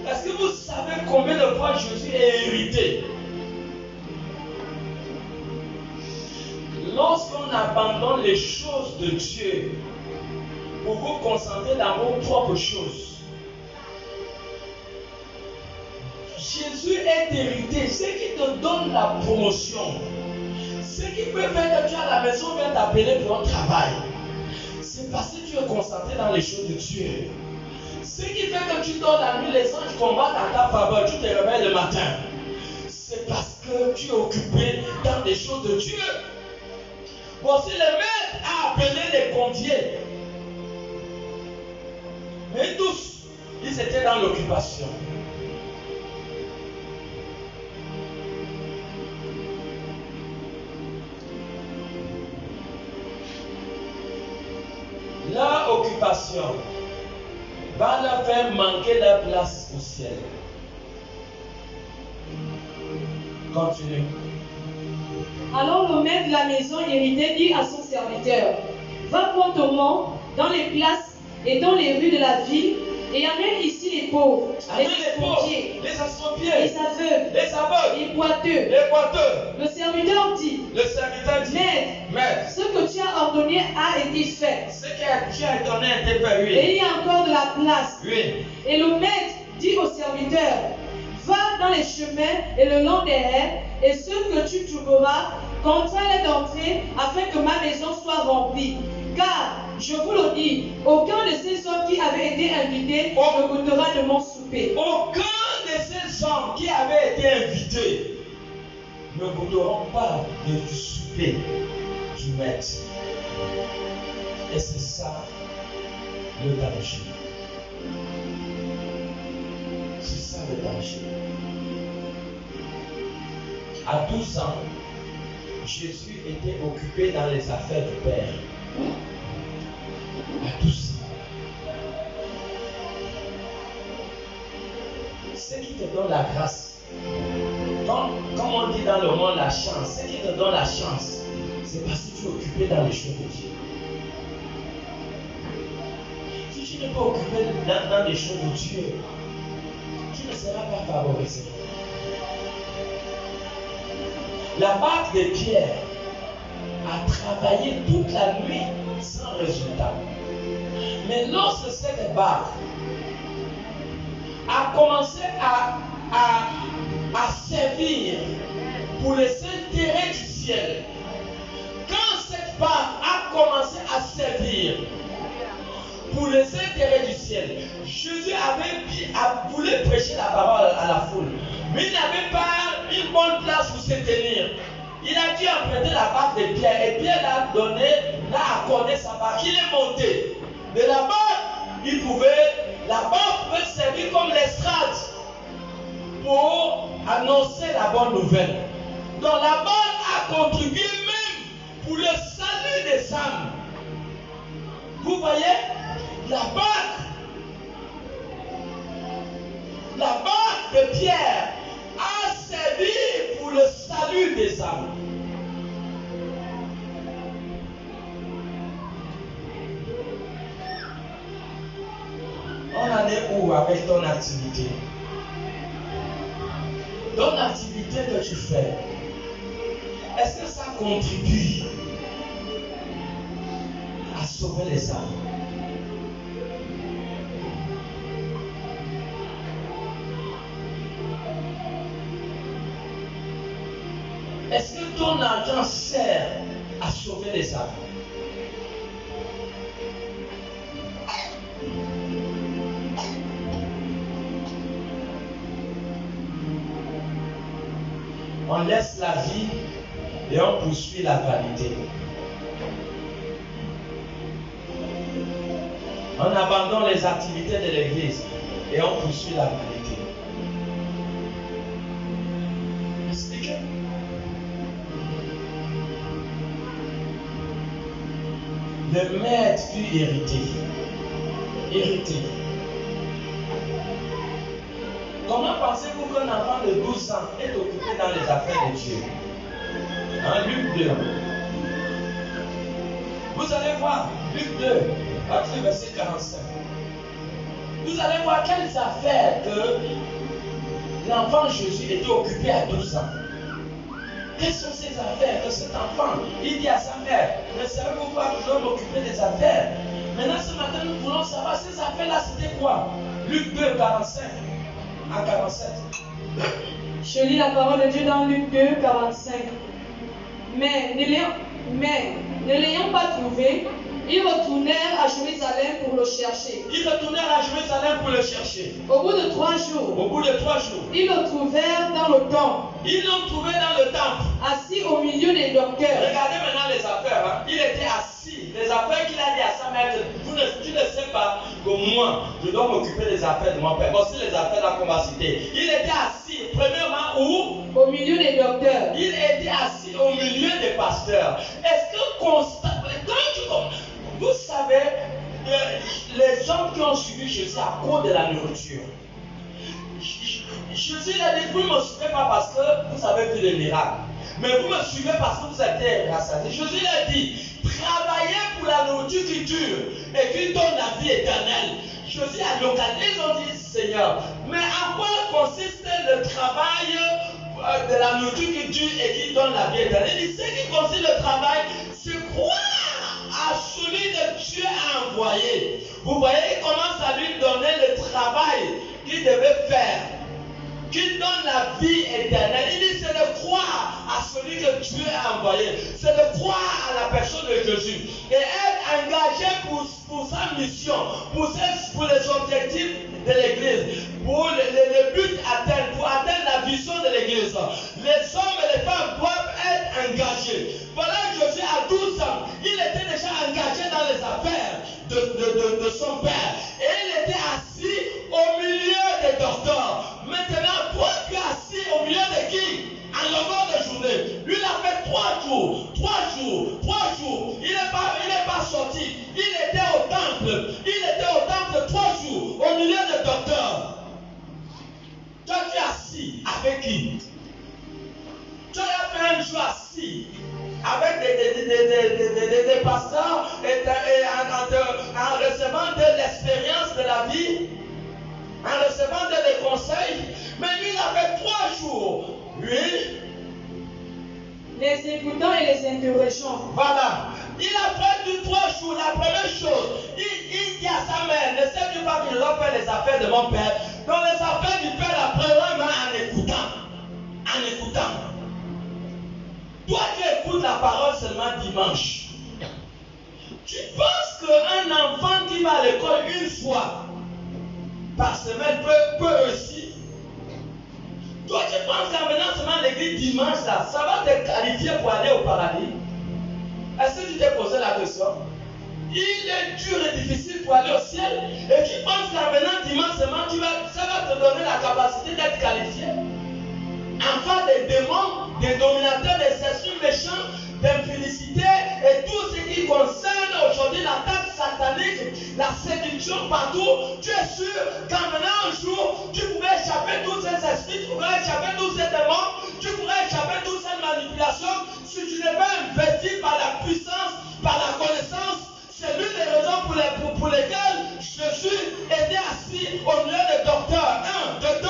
Est-ce que vous savez combien de fois Jésus est irrité? Lorsqu'on abandonne les choses de Dieu pour vous concentrer dans vos propres choses, Jésus est irrité. Ce qui te donne la promotion, ce qui peut faire que tu es à la maison vient t'appeler pour un travail, c'est parce que tu es concentré dans les choses de Dieu. Ce qui fait que tu dors la nuit, les anges combattent en ta faveur, tu te réveilles le matin. C'est parce que tu es occupé dans les choses de Dieu. Voici le maître a appelé les conviés. Mais tous, ils étaient dans l'occupation. Leur occupation va leur faire manquer leur place au ciel. Continue. Alors le maître de la maison irrité dit à son serviteur, va promptement dans les places et dans les rues de la ville et amène ici les pauvres, les estropiés, les aveugles, les boiteux. Le serviteur dit, maître, ce que tu as ordonné a été fait. Ce que tu as ordonné a été fait, oui. Et il y a encore de la place. Oui. Et le maître dit au serviteur, va dans les chemins et le long des haies, et ceux que tu trouveras, contrains-les d'entrer, afin que ma maison soit remplie. Car, je vous le dis, aucun de ces hommes qui avaient été invités ne goûtera de mon souper. Aucun de ces hommes qui avaient été invités ne goûteront pas du souper du maître. Et c'est ça le danger. C'est ça le danger. À 12 ans, Jésus était occupé dans les affaires du Père. À 12 ans. Ce qui te donne la grâce, comme on dit dans le monde, la chance, ce qui te donne la chance, c'est parce que tu es occupé dans les choses de Dieu. Si tu n'es pas occupé dans les choses de Dieu, tu ne seras pas favorisé. La barque de Pierre a travaillé toute la nuit sans résultat. Mais lorsque cette barque a commencé à servir pour les intérêts du ciel, quand cette barque a commencé à servir pour les intérêts du ciel, Jésus voulu prêcher la parole à la foule, mais il n'avait pas une bonne place pour se tenir. Il a dû emprunter la barque de Pierre, et Pierre l'a accordé sa barque. Il est monté. De la barque, la barque pouvait servir comme l'estrade pour annoncer la bonne nouvelle. Donc la barque a contribué même pour le salut des âmes. Vous voyez, la barque de Pierre a servi pour le salut des âmes. On en est où avec ton activité? Ton activité que tu fais, est-ce que ça contribue à sauver les âmes? Est-ce que ton argent sert à sauver les âmes? On laisse la vie et on poursuit la vanité. On abandonne les activités de l'église et on poursuit la vanité. Expliquez. Le maître fut irrité. Comment pensez-vous qu'un enfant de 12 ans est occupé dans les affaires de Dieu? Luc 2. Vous allez voir, Luc 2, partir verset 45. Vous allez voir quelles affaires que l'enfant Jésus était occupé à 12 ans. Quelles sont ces affaires que cet enfant, il dit à sa mère, ne savez-vous pas que je dois m'occuper des affaires? Maintenant ce matin, nous voulons savoir ces affaires-là, c'était quoi? Luc 2, 45 à 47. Je lis la parole de Dieu dans Luc 2, 45. Mais ne l'ayant pas trouvé, ils retournèrent à Jérusalem pour le chercher. Au bout de 3 jours, ils le trouvèrent dans le temple. Assis au milieu des docteurs. Regardez maintenant les affaires. Il était assis. Les affaires qu'il a dit à sa mère, tu ne sais pas que moi, je dois m'occuper des affaires de mon père. Voici les affaires là qu'on va citer. Il était assis, premièrement, où? Au milieu des docteurs. Il était assis au milieu des pasteurs. Est-ce que vous savez, les hommes qui ont suivi Jésus à cause de la nourriture, Jésus a dit, vous ne me suivez pas parce que vous avez vu les miracles, mais vous me suivez parce que vous êtes rassasiés. Jésus a dit, travaillez pour la nourriture qui dure et qui donne la vie éternelle. Jésus a localisé, ils ont dit, Seigneur, mais en quoi consiste le travail de la nourriture qui dure et qui donne la vie éternelle? Il dit, ce qui consiste le travail, c'est croire à celui que Dieu a envoyé. Vous voyez, il commence à lui donner le travail qu'il devait faire, qui donne la vie éternelle. Il dit, c'est de croire à celui que Dieu a envoyé. C'est de croire à la personne de Jésus. Et être engagé pour sa mission, pour les objectifs de l'Église, pour les buts atteints, pour atteindre la vision de l'Église. Les hommes et les femmes doivent être engagés. Voilà, Jésus à 12 ans, il était déjà engagé dans les affaires de son père. Et il était assis au milieu des docteurs. Maintenant, toi, tu es assis au milieu de qui? En longueur de journée. Lui, il a fait 3 jours. Il n'est pas sorti. Il était au temple 3 jours, au milieu des docteurs. Toi, tu es assis avec qui? Tu as fait un jour assis avec des pasteurs en recevant de l'expérience de la vie, en recevant des conseils. Mais lui, il a fait 3 jours. Lui, les écoutants et les interrogeants. Voilà. Il a fait 3 jours. La première chose, il dit à sa mère, ne sais-tu pas que je dois faire les affaires de mon père? Donc les affaires du père après vraiment en écoutant. En écoutant. Toi qui écoutes la parole seulement dimanche. Tu penses qu'un enfant qui va à l'école une fois par semaine peut réussir? Toi tu penses qu'en venant seulement à l'église dimanche, là, ça va te qualifier pour aller au paradis? Est-ce que tu t'es posé la question? Il est dur et difficile pour aller au ciel. Et tu penses qu'en venant dimanche seulement, ça va te donner la capacité d'être qualifié? Enfant des démons, des dominateurs, des esprits méchants, d'infélicité et tout ce qui concerne aujourd'hui l'attaque satanique, la séduction partout, tu es sûr qu'en venant un jour, tu pourrais échapper tous ces esprits, tu pourrais échapper tous ces démons, tu pourrais échapper toutes ces manipulations si tu n'es pas investi par la puissance, par la connaissance. C'est l'une des raisons pour lesquelles Jésus était assis au milieu des docteurs. 1, de 2,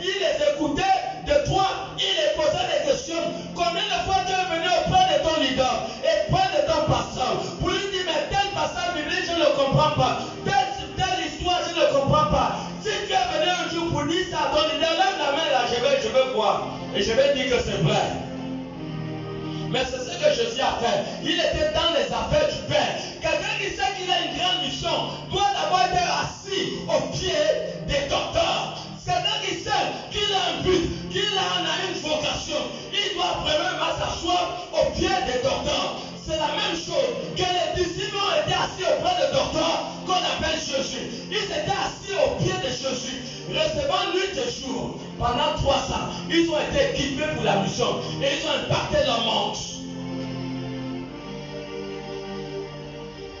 il les écoutait. De 3, il les posait des questions. Combien de fois tu es venu auprès de ton leader et auprès de ton pasteur pour lui dire, mais tel passage biblique, je ne comprends pas. Telle histoire, je ne comprends pas. Si tu es venu un jour pour dire ça à ton leader, lève la main là, je vais voir. Et je vais dire que c'est vrai. Mais c'est ce que Jésus a fait. Il était dans les affaires du Père. Quelqu'un qui sait qu'il a une grande mission doit d'abord être assis au pied des docteurs. Quelqu'un qui sait qu'il a un but, qu'il en a une vocation, il doit premièrement s'asseoir au pied des docteurs. C'est la même chose que les disciples ont été assis auprès des docteurs qu'on appelle Jésus. Ils étaient assis au pied de Jésus, recevant nuit et jour. Pendant 3 ans, ils ont été équipés pour la mission et ils ont impacté leur monde.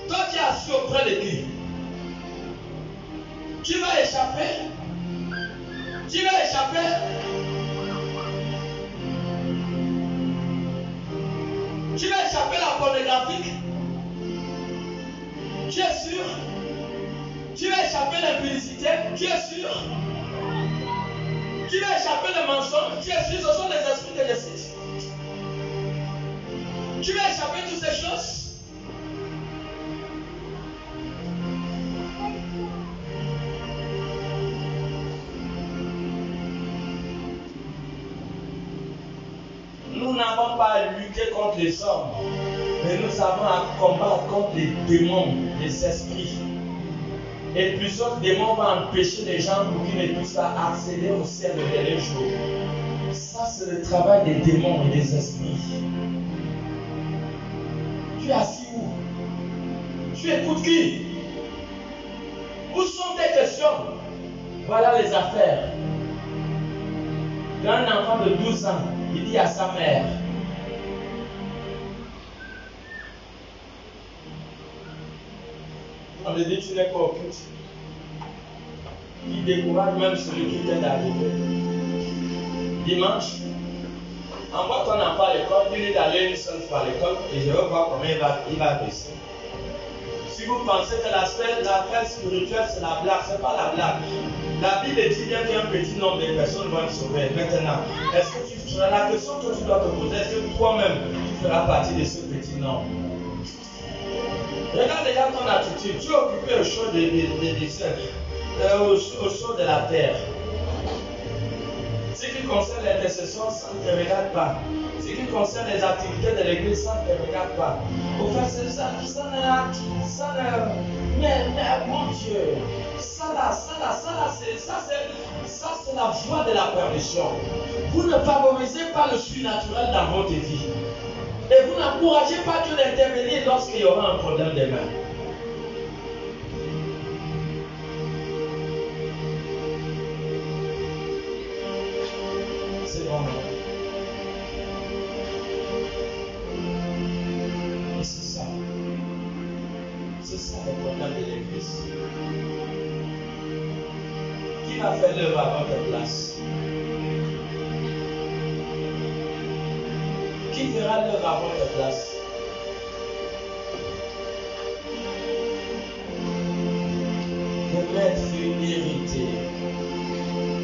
Toi qui es assis auprès de qui? Tu vas échapper? Tu vas échapper? Tu vas échapper la pornographie? Tu es sûr? Tu vas échapper la publicité? Tu es sûr? Tu vas échapper le mensonge? Tu es sûr? Ce sont les esprits que je cite. Tu vas échapper toutes ces choses? Nous n'avons pas à lutter contre les hommes, mais nous avons à combattre contre les démons, les esprits. Et plusieurs démons vont empêcher les gens pour qu'ils ne puissent pas accéder au ciel le dernier jour. Ça, c'est le travail des démons et des esprits. Tu es assis où? Tu écoutes qui? Où sont tes questions? Voilà les affaires. Quand un enfant de 12 ans, il dit à sa mère, on me dit tu n'es pas occulte. Il décourage même celui qui t'aide à arriver. Dimanche, envoie ton enfant à l'école, dis-lui d'aller une seule fois à l'école et je vais voir comment il va baisser. Si vous pensez que l'aspect spirituel c'est la blague, ce n'est pas la blague. La Bible dit bien qu'un petit nombre de personnes vont être sauvées. Maintenant, est-ce que tu feras la question que tu dois te poser, est-ce que toi-même tu feras partie de ce petit nombre? Regarde déjà ton attitude, tu es occupé aux choses aux choses de la terre. Ce qui concerne l'intercession, ça ne te regarde pas. Ce qui concerne les activités de l'église, ça ne te regarde pas. Au fait, c'est ça mais mon Dieu, c'est la voie de la perdition. Vous ne favorisez pas le surnaturel dans votre vie. Et vous n'encouragez pas Dieu d'intervenir lorsqu'il y aura un problème demain. C'est bon. Et c'est ça. C'est ça le problème de l'église. Qui va faire l'œuvre à votre place? Qui fera l'œuvre à votre place? Le maître fut irrité.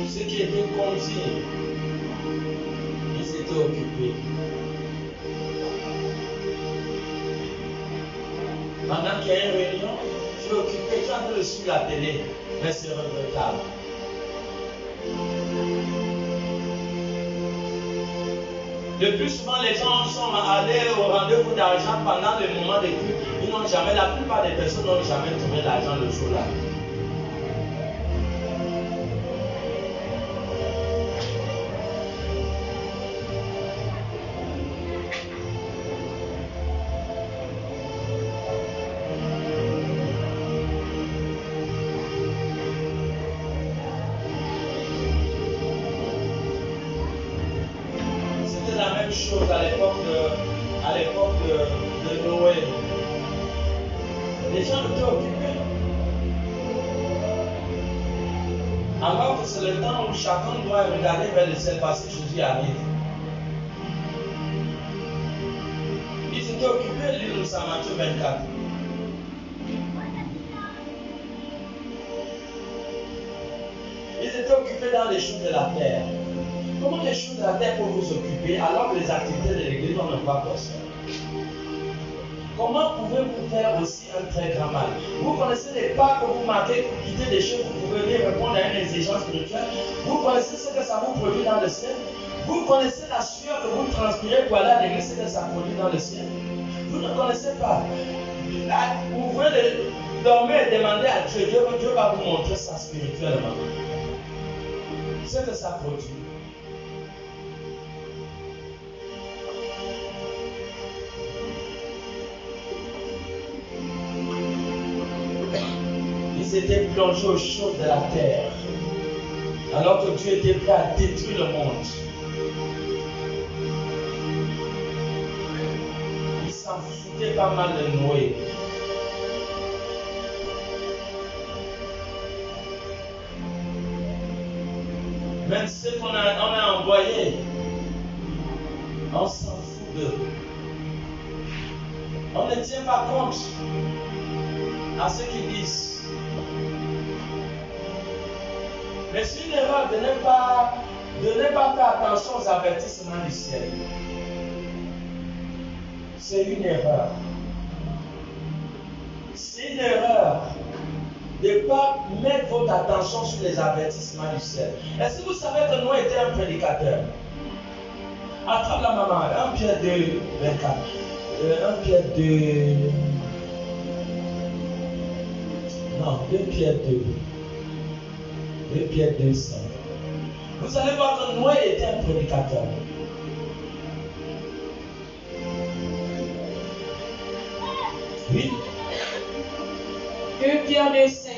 Ceux qui étaient conduits, ils étaient occupés. Pendant qu'il y a une réunion, tu es occupé, tu es en train de suivre la télé, mais c'est regrettable. Le plus souvent, les gens sont allés au rendez-vous d'argent pendant le moment de culte. Ils n'ont jamais, la plupart des personnes n'ont jamais trouvé l'argent le jour-là. Chose à l'époque de Noé. Les gens étaient occupés. Alors que c'est le temps où chacun doit regarder vers le ciel parce que Jésus arrive. Ils étaient occupés, l'île de Matthieu 24. Ils étaient occupés dans les choses de la terre. Comment les choses de la terre peuvent vous occuper alors que les activités de l'église n'ont même pas personne? Comment pouvez-vous faire aussi un très grand mal? Vous connaissez les pas que vous marquez pour quitter des choses, vous pouvez venir répondre à une exigence spirituelle. Vous connaissez ce que ça vous produit dans le ciel. Vous connaissez la sueur que vous transpirez pour aller à l'église, ce que ça produit dans le ciel. Vous ne connaissez pas. Vous pouvez dormir et demander à Dieu, Dieu va vous montrer ça spirituellement. Ce que ça produit. Ils étaient plongés aux choses de la terre, alors que Dieu était prêt à détruire le monde. Ils s'en foutaient pas mal de Noé. Même ceux qu'on a envoyés, on s'en fout d'eux. On ne tient pas compte à ce qu'ils disent. Mais c'est une erreur de ne pas faire attention aux avertissements du ciel. C'est une erreur. C'est une erreur de ne pas mettre votre attention sur les avertissements du ciel. Est-ce que vous savez que Noé était un prédicateur? Attrape la maman, 1 Pierre 2, 24. 1 Pierre 2. Non, 2 Pierre 2. 2 Pierre 2, 5. Vous allez voir que Noé était un prédicateur. Oui. 2 Pierre 2, 5.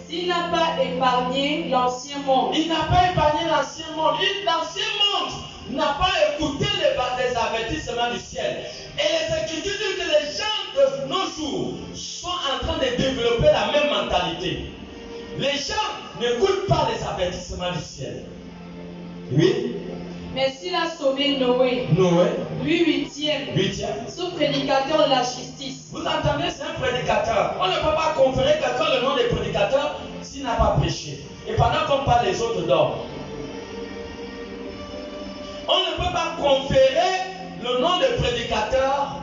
S'il n'a pas épargné l'ancien monde. Il n'a pas épargné l'ancien monde. L'ancien monde n'a pas écouté les avertissements du ciel. Et les Écritures disent que les gens de nos jours sont en train de développer la même mentalité. Les gens n'écoutent pas les avertissements du ciel. Oui. Mais s'il a sauvé Noé, lui huitième, ce prédicateur de la justice. Vous entendez, c'est un prédicateur. On ne peut pas conférer quelqu'un le nom des prédicateurs s'il n'a pas prêché. Et pendant qu'on parle, les autres dorment. On ne peut pas conférer le nom de prédicateur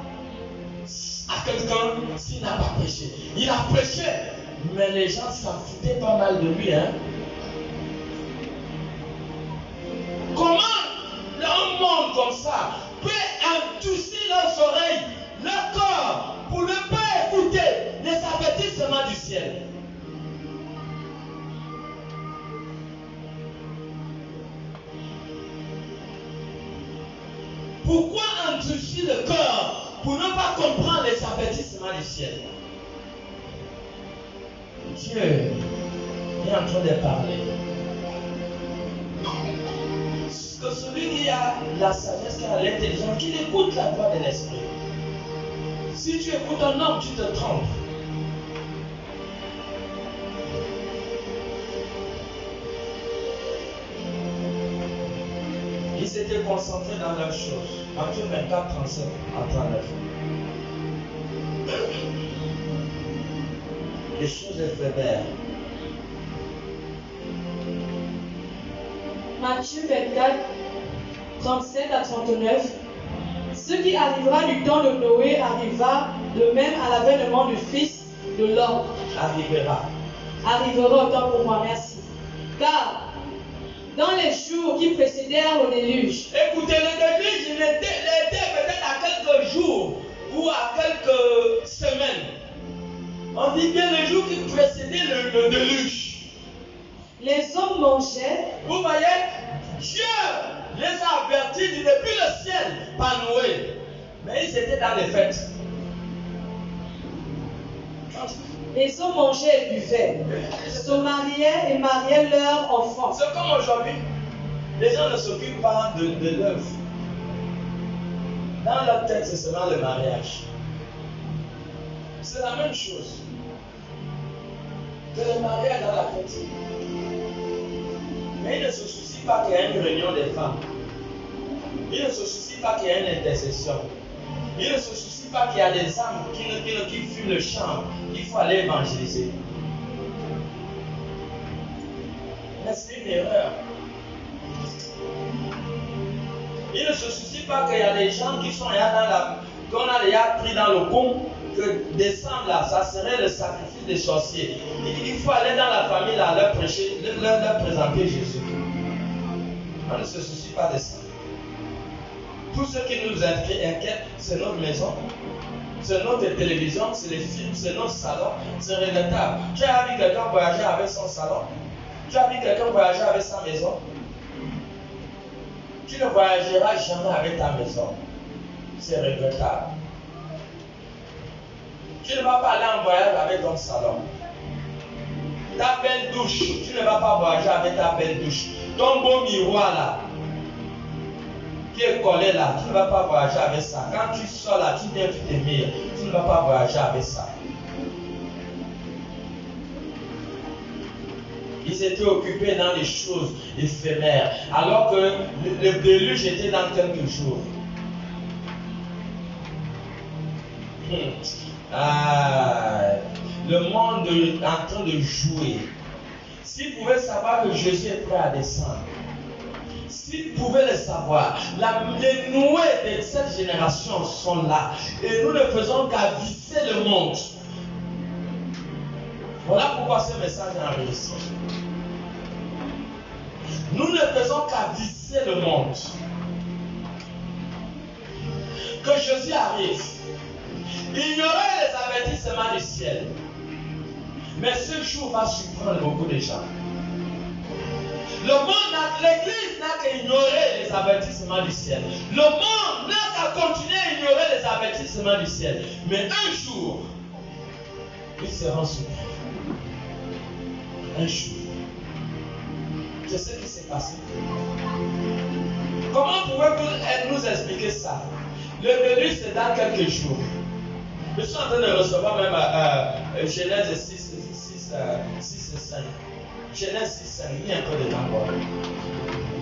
à quelqu'un s'il n'a pas prêché. Il a prêché, mais les gens s'en foutaient pas mal de lui. Comment un monde comme ça peut endurcir leurs oreilles, leur corps, pour ne pas écouter les avertissements du ciel? Pourquoi endurcir le corps pour ne pas comprendre les avertissements du ciel? Dieu est en train de parler. Que celui qui a la sagesse, qui a l'intelligence, qu'il écoute la voix de l'esprit. Si tu écoutes un homme, tu te trompes. Ils s'étaient concentrés dans leurs choses. Matthieu 24, 37 à 39. Les choses éphémères. Matthieu 24, 37 à 39. Ce qui arrivera du temps de Noé arriva le même à l'avènement du Fils de l'homme arrivera autant pour moi. Merci. Car dans les jours qui précédèrent le déluge, écoutez, le déluge, il était peut-être à quelques jours ou à quelques semaines. On dit bien les jours qui précédaient le déluge. Les hommes mangeaient. Vous voyez, Dieu les a avertis depuis le ciel par Noé. Mais ils étaient dans les fêtes. Les hommes mangeaient et buvaient, se mariaient et mariaient leurs enfants. C'est comme aujourd'hui. Les gens ne s'occupent pas de l'œuvre. Dans leur tête, c'est seulement le mariage. C'est la même chose que le mariage dans la fête. Mais ils ne se soucient pas qu'il y ait une réunion des femmes. Ils ne se soucient pas qu'il y ait une intercession. Ils ne se soucient pas qu'il y a des âmes qui fument le champ. Il faut aller évangéliser. Mais c'est une erreur. Ils ne se soucient pas qu'il y a des gens qui sont là qu'on a déjà pris dans le con, que décembre là, ça serait le sacrifice des sorciers. Il faut aller dans la famille là, leur prêcher, leur présenter Jésus. On ne se soucie pas de ça. Tout ce qui nous inquiète, c'est notre maison, c'est notre télévision, c'est les films, c'est notre salon, c'est regrettable. Tu as vu quelqu'un voyager avec son salon? Tu as vu quelqu'un voyager avec sa maison? Tu ne voyageras jamais avec ta maison. C'est regrettable. Tu ne vas pas aller en voyage avec ton salon. Ta belle douche, tu ne vas pas voyager avec ta belle douche. Ton beau miroir là, qui est collé là, tu ne vas pas voyager avec ça. Quand tu sors là, tu viens, tu te mires, tu ne vas pas voyager avec ça. Ils étaient occupés dans les choses éphémères, alors que le déluge était dans quelques jours. Le monde est en train de jouer. S'ils pouvaient savoir que Jésus est prêt à descendre, s'ils pouvaient le savoir, les noués de cette génération sont là. Et nous ne faisons qu'à visser le monde. Voilà pourquoi ce message est enregistré. Nous ne faisons qu'à visser le monde. Que Jésus arrive. Il y aurait les avertissements du ciel. Mais ce jour va surprendre beaucoup de gens. Le monde, l'église n'a qu'à ignorer les avertissements du ciel. Le monde n'a qu'à continuer à ignorer les avertissements du ciel. Mais un jour, ils seront surpris. Un jour. C'est ce qui s'est passé. Comment pouvez-vous nous expliquer ça? Le déluge, c'est dans quelques jours. Je suis en train de recevoir même Genèse 6 et 5. Genèse 6 et 5, il y a un peu de temps encore.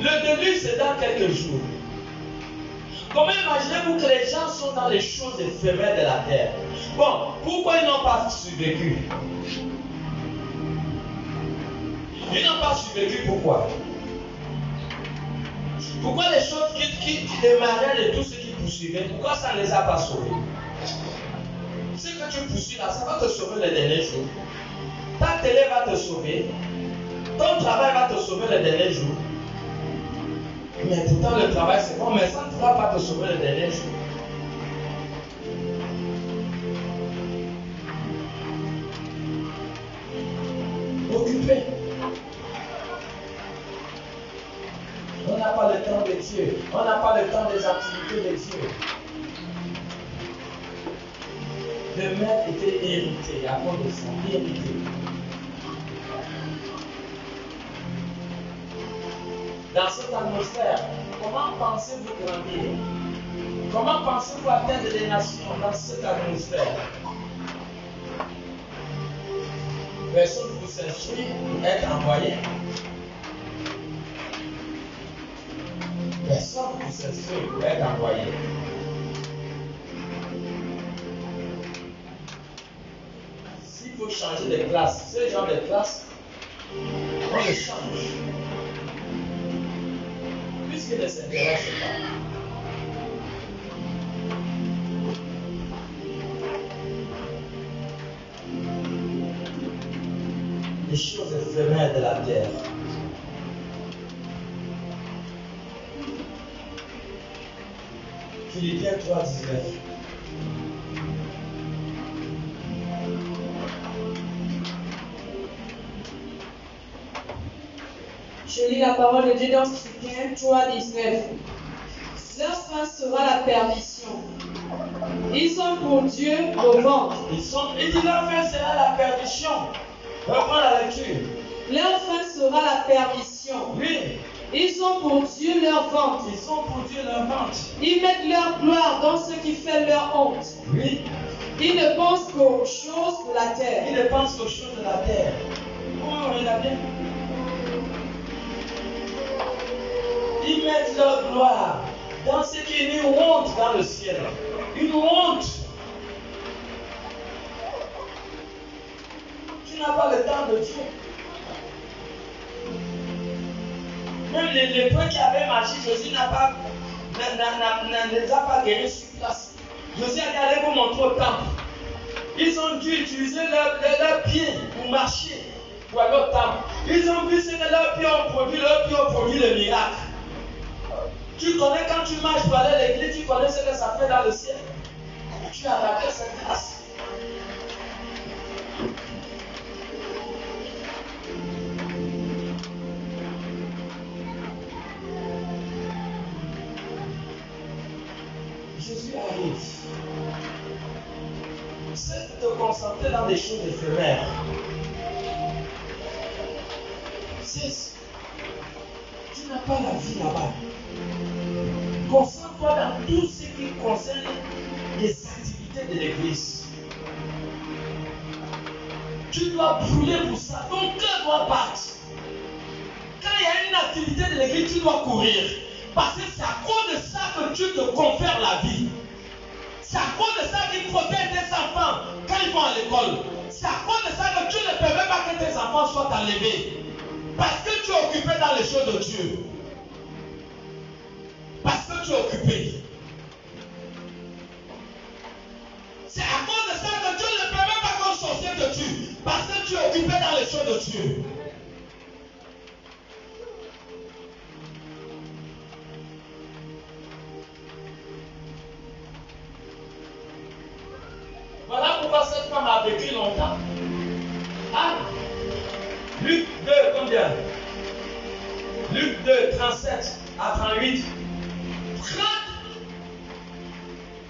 Le déluge, c'est dans quelques jours. Comment imaginez-vous que les gens sont dans les choses éphémères de la terre? Bon, pourquoi ils n'ont pas survécu? Ils n'ont pas survécu, pourquoi? Pourquoi les choses qui démarraient de tout ce qui poursuivait, pourquoi ça ne les a pas sauvés? Ce que tu poursuis là, ça va te sauver le dernier jour. Ta télé va te sauver. Ton travail va te sauver le dernier jour. Mais pourtant le travail c'est bon, mais ça ne va pas te sauver le dernier jour. Occupé. On n'a pas le temps de Dieu. On n'a pas le temps des activités de Dieu. Le maître était irrité à cause de ça, irrité. Dans cette atmosphère, comment pensez-vous grandir? Comment pensez-vous atteindre les nations dans cette atmosphère? Personne ne vous s'instruit pour être envoyé. Personne ne vous s'instruit pour être envoyé. S'il faut changer de classe, ce genre de classe, on le change. Puisqu'il ne s'intéresse pas. les choses éphémères de la terre. Philippiens 3, 19. Je lis la parole de Dieu dans Philippiens 3, 19. Leur fin sera la perdition. Ils sont pour Dieu le ventre. Il dit leur fin sera la perdition. Reprends la lecture. Leur fin sera la perdition. Oui. Ils sont pour Dieu leur ventre. Ils sont pour Dieu leur ventre. Ils mettent leur gloire dans ce qui fait leur honte. Oui. Ils ne pensent qu'aux choses de la terre. Ils ne pensent qu'aux choses de la terre. Oh, regarde bien. Ils mettent leur gloire dans ce qui est une honte dans le ciel. Une honte. Tu n'as pas le temps de Dieu. Même les lépreux qui avaient marché, Jésus ne les a pas guéris sur place. Jésus a allé vous montrer au temple. Ils ont dû utiliser leurs pieds pour marcher, pour aller au temple. Ils ont vu ce que leurs pieds ont produit le miracle. Tu connais quand tu marches pour aller à l'église, tu connais ce que ça fait dans le ciel. Tu as raté cette grâce. Jésus arrive. C'est de te concentrer dans des choses éphémères. Cesse. Tu n'as pas la vie là-bas. Concentre-toi dans tout ce qui concerne les activités de l'église. Tu dois brûler pour ça. Ton cœur doit battre. Quand il y a une activité de l'église, tu dois courir. Parce que c'est à cause de ça que tu te confères la vie. C'est à cause de ça qu'il protège tes enfants quand ils vont à l'école. C'est à cause de ça que tu ne permets pas que tes enfants soient enlevés. Parce que tu es occupé dans les choses de Dieu. Parce que tu es occupé. C'est à cause de ça que Dieu ne permet pas qu'un sorcier te tue. Parce que tu es occupé dans les choses de Dieu. Voilà pourquoi cette femme a vécu longtemps. Ah, Luc 2, combien? Luc 2, 37 à 38. 30.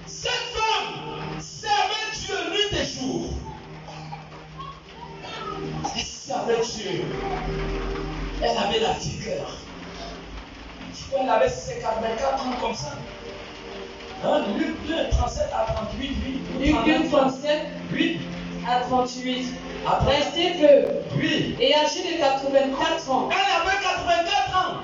Cette femme servait Dieu nuit et jour. Elle servait Dieu. Elle avait la vigueur. Tu vois, elle avait ses 84 ans comme ça. Hein? Luc 2, 37 à 38, oui. Luc 2, 37 oui. à 38. Après. Restez peu. Oui. Et âgée de 84 ans. Elle avait 84 ans.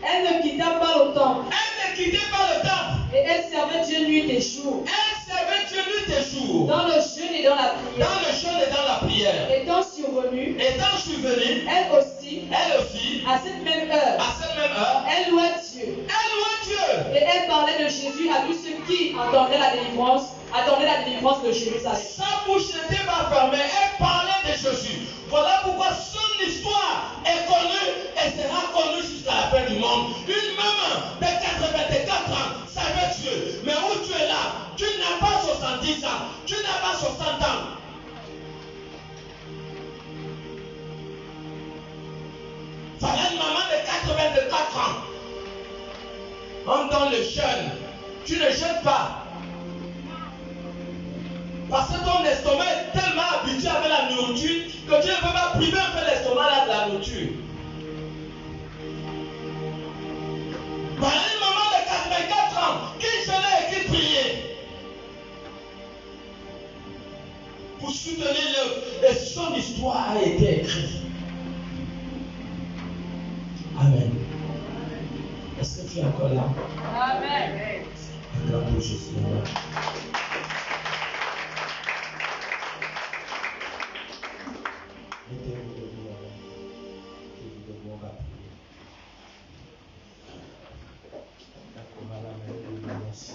Elle ne quitta pas le temple. Elle ne quittait pas le temple. Et elle servait Dieu nuit et jour. Elle servait Dieu nuit et jour. Dans le jeûne et dans la prière. Dans le jeûne et dans la prière. Étant survenue, elle aussi, à cette même heure, elle louait Dieu. Et elle parlait de Jésus à tous ceux qui attendaient la délivrance de Jérusalem. Sa bouche n'était pas fermée, elle parlait de Jésus. Voilà pourquoi son histoire est connue et sera connue jusqu'à la fin du monde. Une maman de 84 ans savait Dieu. Mais où tu es là, tu n'as pas 70 ans, tu n'as pas 60 ans. Voilà une maman de 84 ans. On donne le jeûne. Tu ne jeûnes pas. Parce que ton estomac est tellement habitué avec la nourriture que tu ne peux pas priver un peu l'estomac là de la nourriture. Voilà une maman de 84 ans qui jeûnait et qui priait. Pour soutenir l'œuvre. Et son histoire a été écrite. Amen. Est-ce que tu es encore là? Amen. Acclame pour Jésus. Mettez-vous debout avant que nous devons rappeler. D'accord, madame, merci.